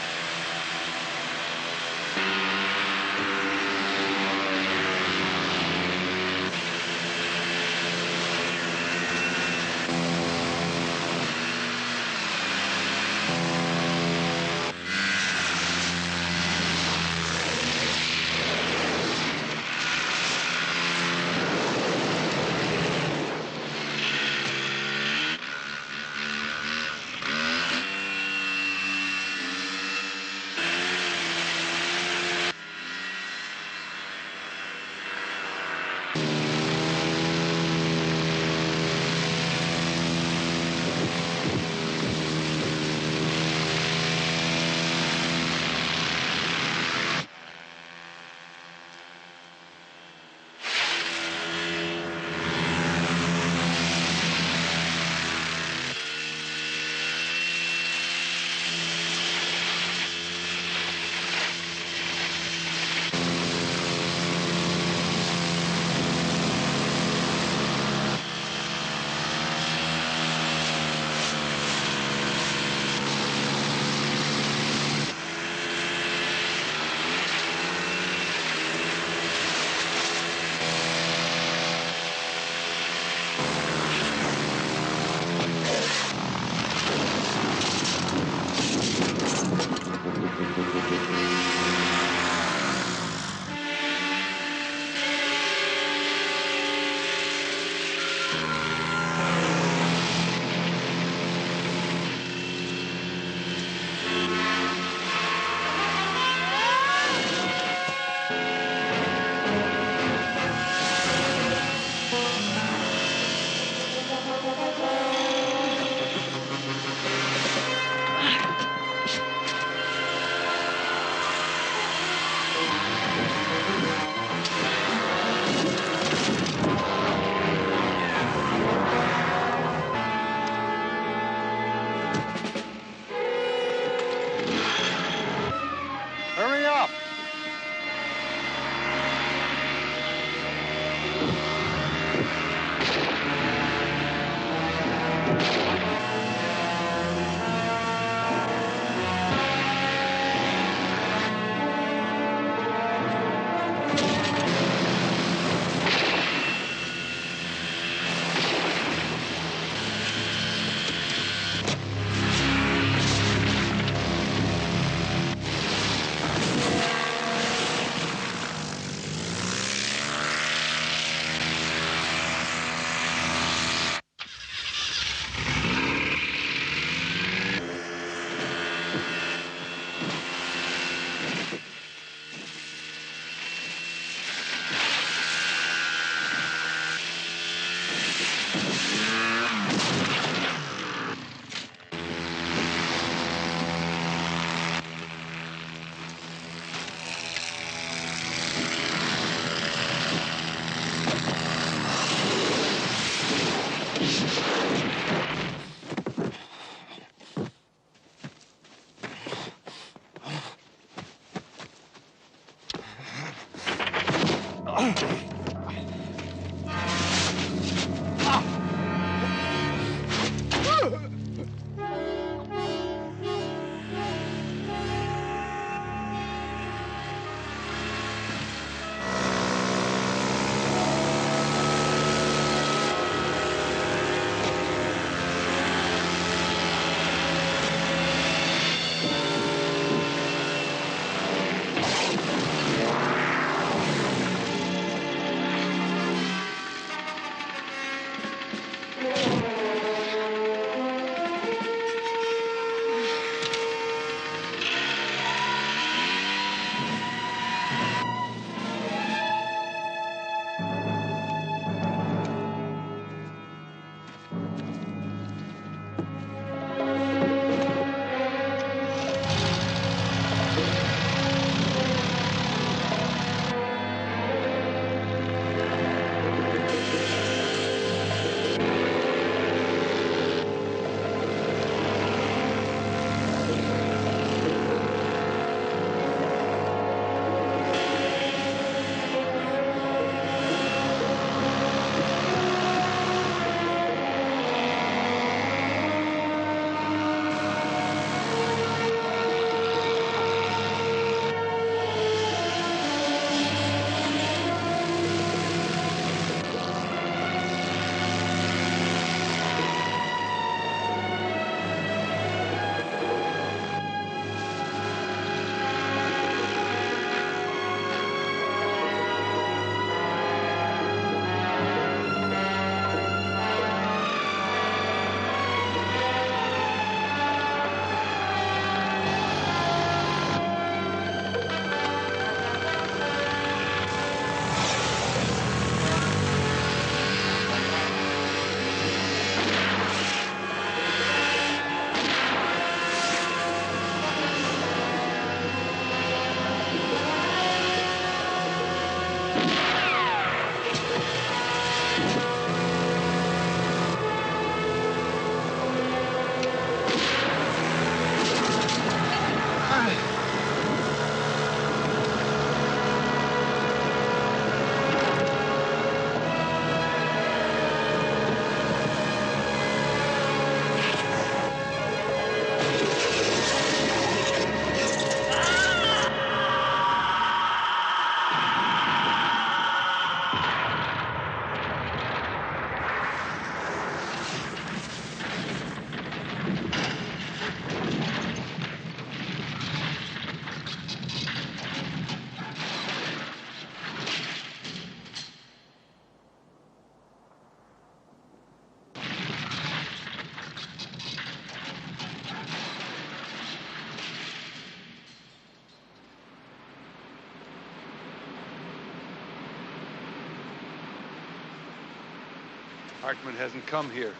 Hartman hasn't come here.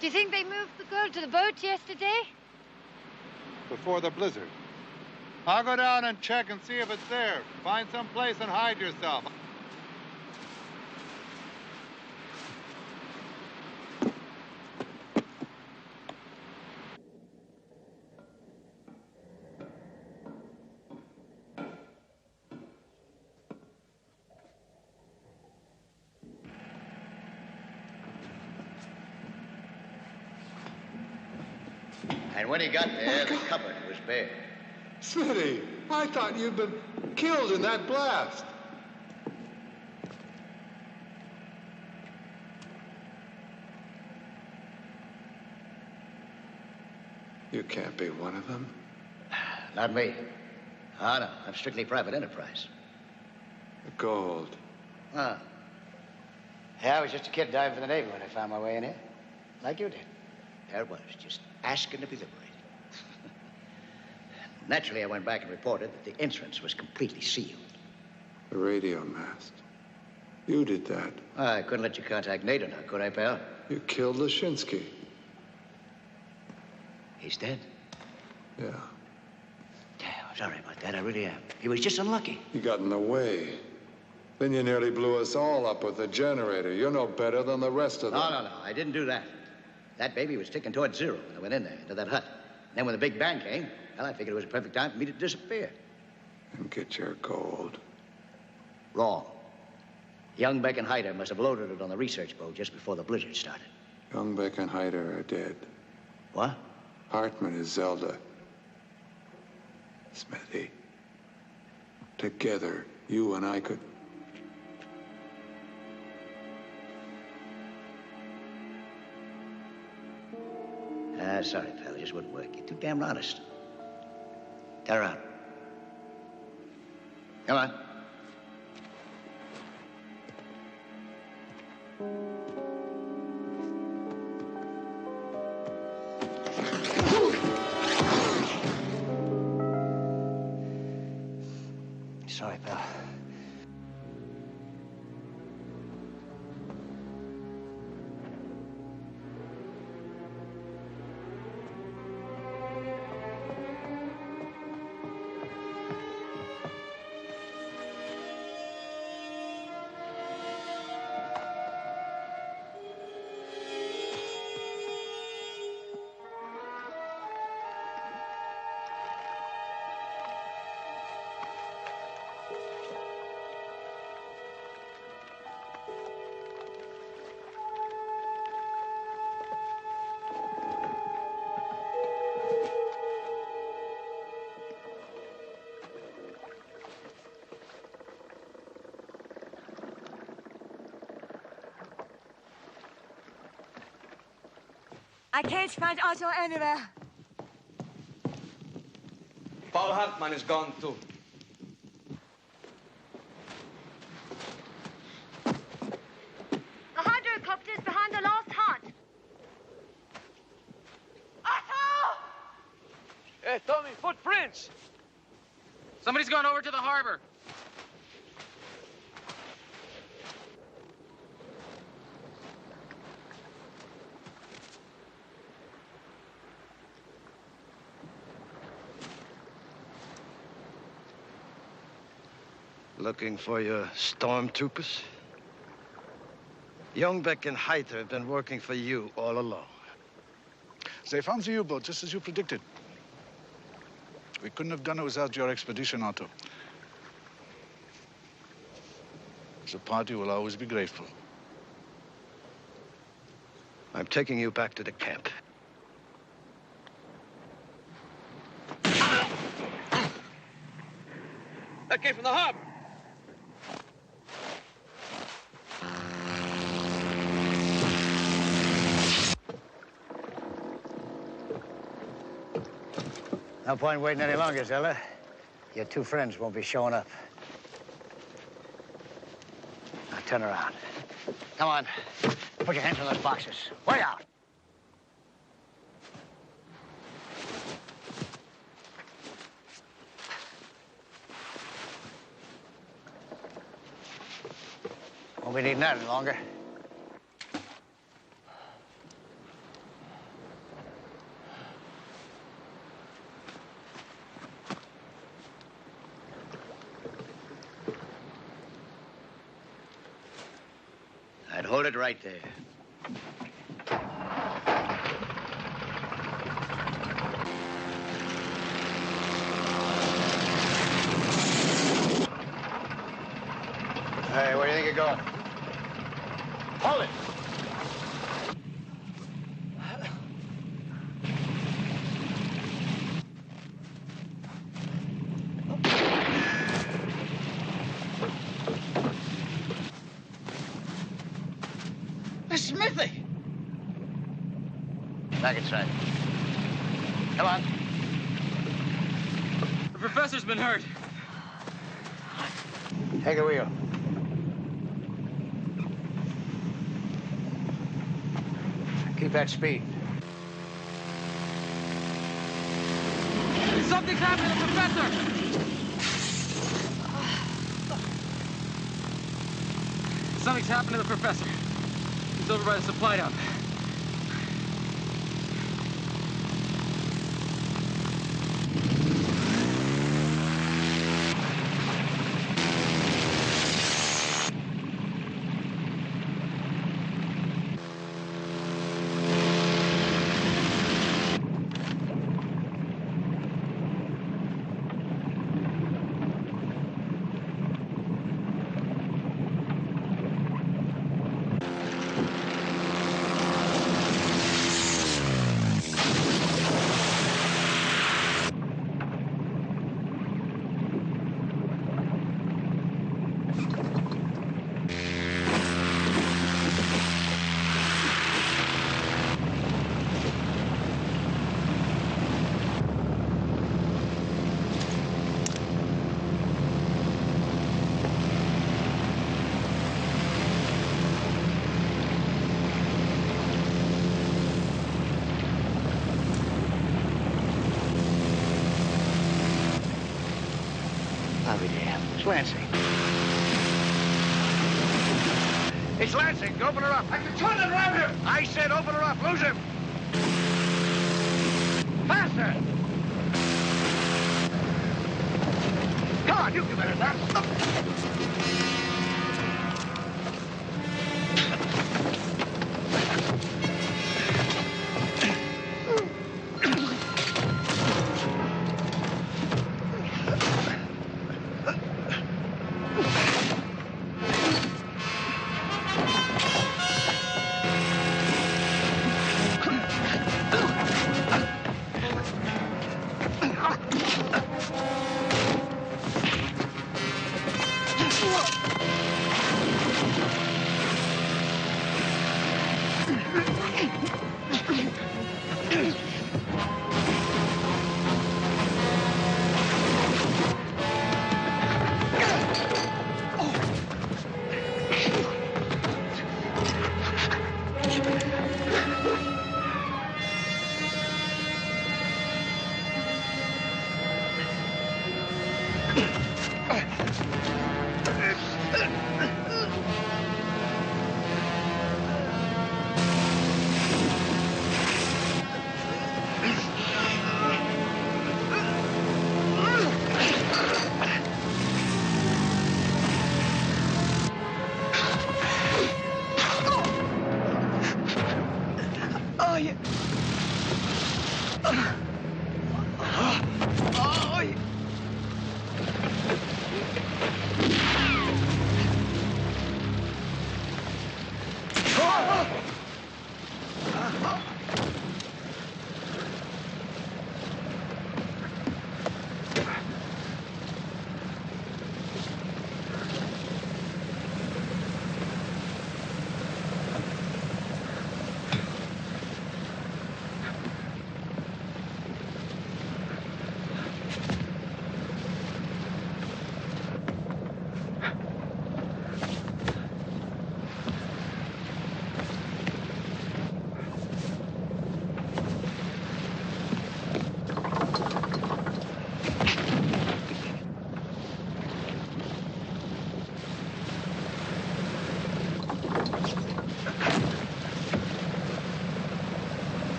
Do you think they moved the girl to the boat yesterday? Before the blizzard. I'll go down and check and see if it's there. Find some place and hide yourself. And when he got there, the cupboard was bare. Smitty, I thought you'd been killed in that blast. You can't be one of them. Not me. Oh, no. I'm strictly private enterprise. The gold. Ah. Yeah, I was just a kid diving for the Navy when I found my way in here. Like you did. There it was, just asking to be liberated. Naturally, I went back and reported that the entrance was completely sealed. The radio mast. You did that. I couldn't let you contact NATO now, could I, pal? You killed Lashinsky. He's dead? Yeah. Yeah, I'm sorry about that. I really am. He was just unlucky. You got in the way. Then you nearly blew us all up with the generator. You're no better than the rest of them. No. I didn't do that. That baby was ticking towards zero when I went in there, into that hut. Then when the big bang came, well, I figured it was a perfect time for me to disappear. And get your gold. Wrong. Young Beck and Hyder must have loaded it on the research boat just before the blizzard started. Young Beck and Hyder are dead. What? Hartman is Zelda. Smithy. Together, you and I could... Sorry, pal. It just wouldn't work. You're too damn honest. Turn around. Come on. Sorry, pal. I can't find Otto anywhere. Paul Hartman is gone, too. The hydrocopter's behind the last hut. Otto! Hey, Tommy, footprints! Somebody's gone over to the harbor. Looking for your stormtroopers? Young Beck and Hyder have been working for you all along. They found the U-boat just as you predicted. We couldn't have done it without your expedition, Otto. The party will always be grateful. I'm taking you back to the camp. That came from the harbor. No point waiting any longer, Zelda. Your two friends won't be showing up. Now turn around. Come on. Put your hands on those boxes. Way out. Won't be needing that any longer. I'd hold it right there. Hey, where do you think you're going? Hold it! Smithy! Back inside. Come on. The professor's been hurt. Take the wheel. Keep that speed. Something's happening to the professor! Something's happened to the professor. He's over by the supply dump. Lansing. It's Lansing. Open her up. I can turn and ram him. I said open her up. Lose him. Faster. Come on, you can do better than that.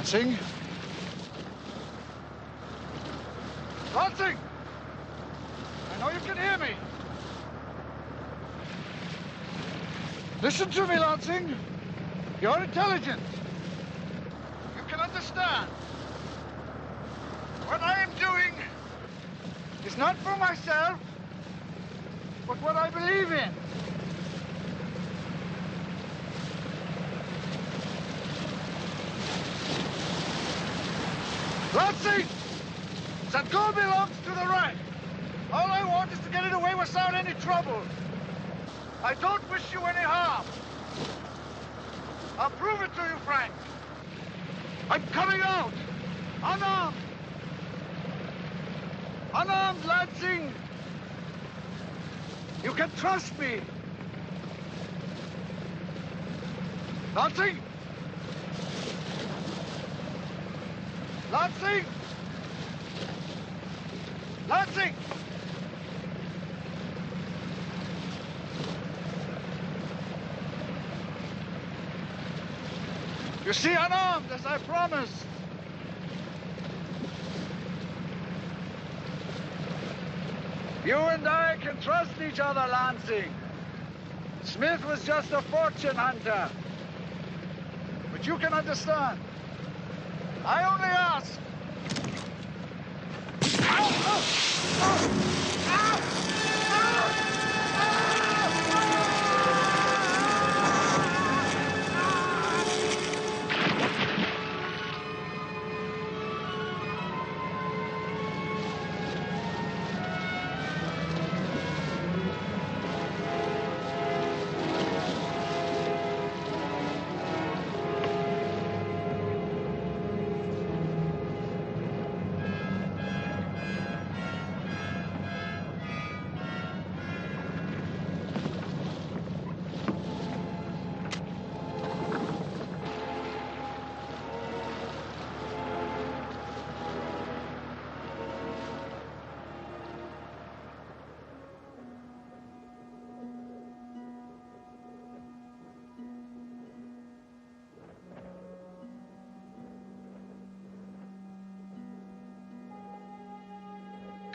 Lansing? Lansing! I know you can hear me. Listen to me, Lansing. You're intelligent. You can understand. What I am doing is not for myself, but what I believe in. Lansing! That gold belongs to the right. All I want is to get it away without any trouble. I don't wish you any harm. I'll prove it to you, Frank. I'm coming out, unarmed. Unarmed, Lansing. You can trust me. Lansing? Lansing! Lansing! You see, unarmed, as I promised. You and I can trust each other, Lansing. Smith was just a fortune hunter. But you can understand. I only ask.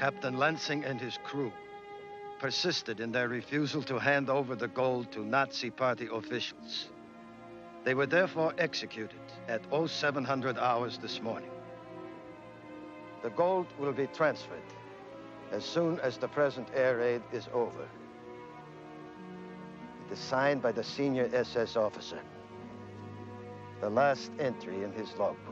Captain Lansing and his crew persisted in their refusal to hand over the gold to Nazi Party officials. They were therefore executed at 0700 hours this morning. The gold will be transferred as soon as the present air raid is over. It is signed by the senior SS officer. The last entry in his logbook.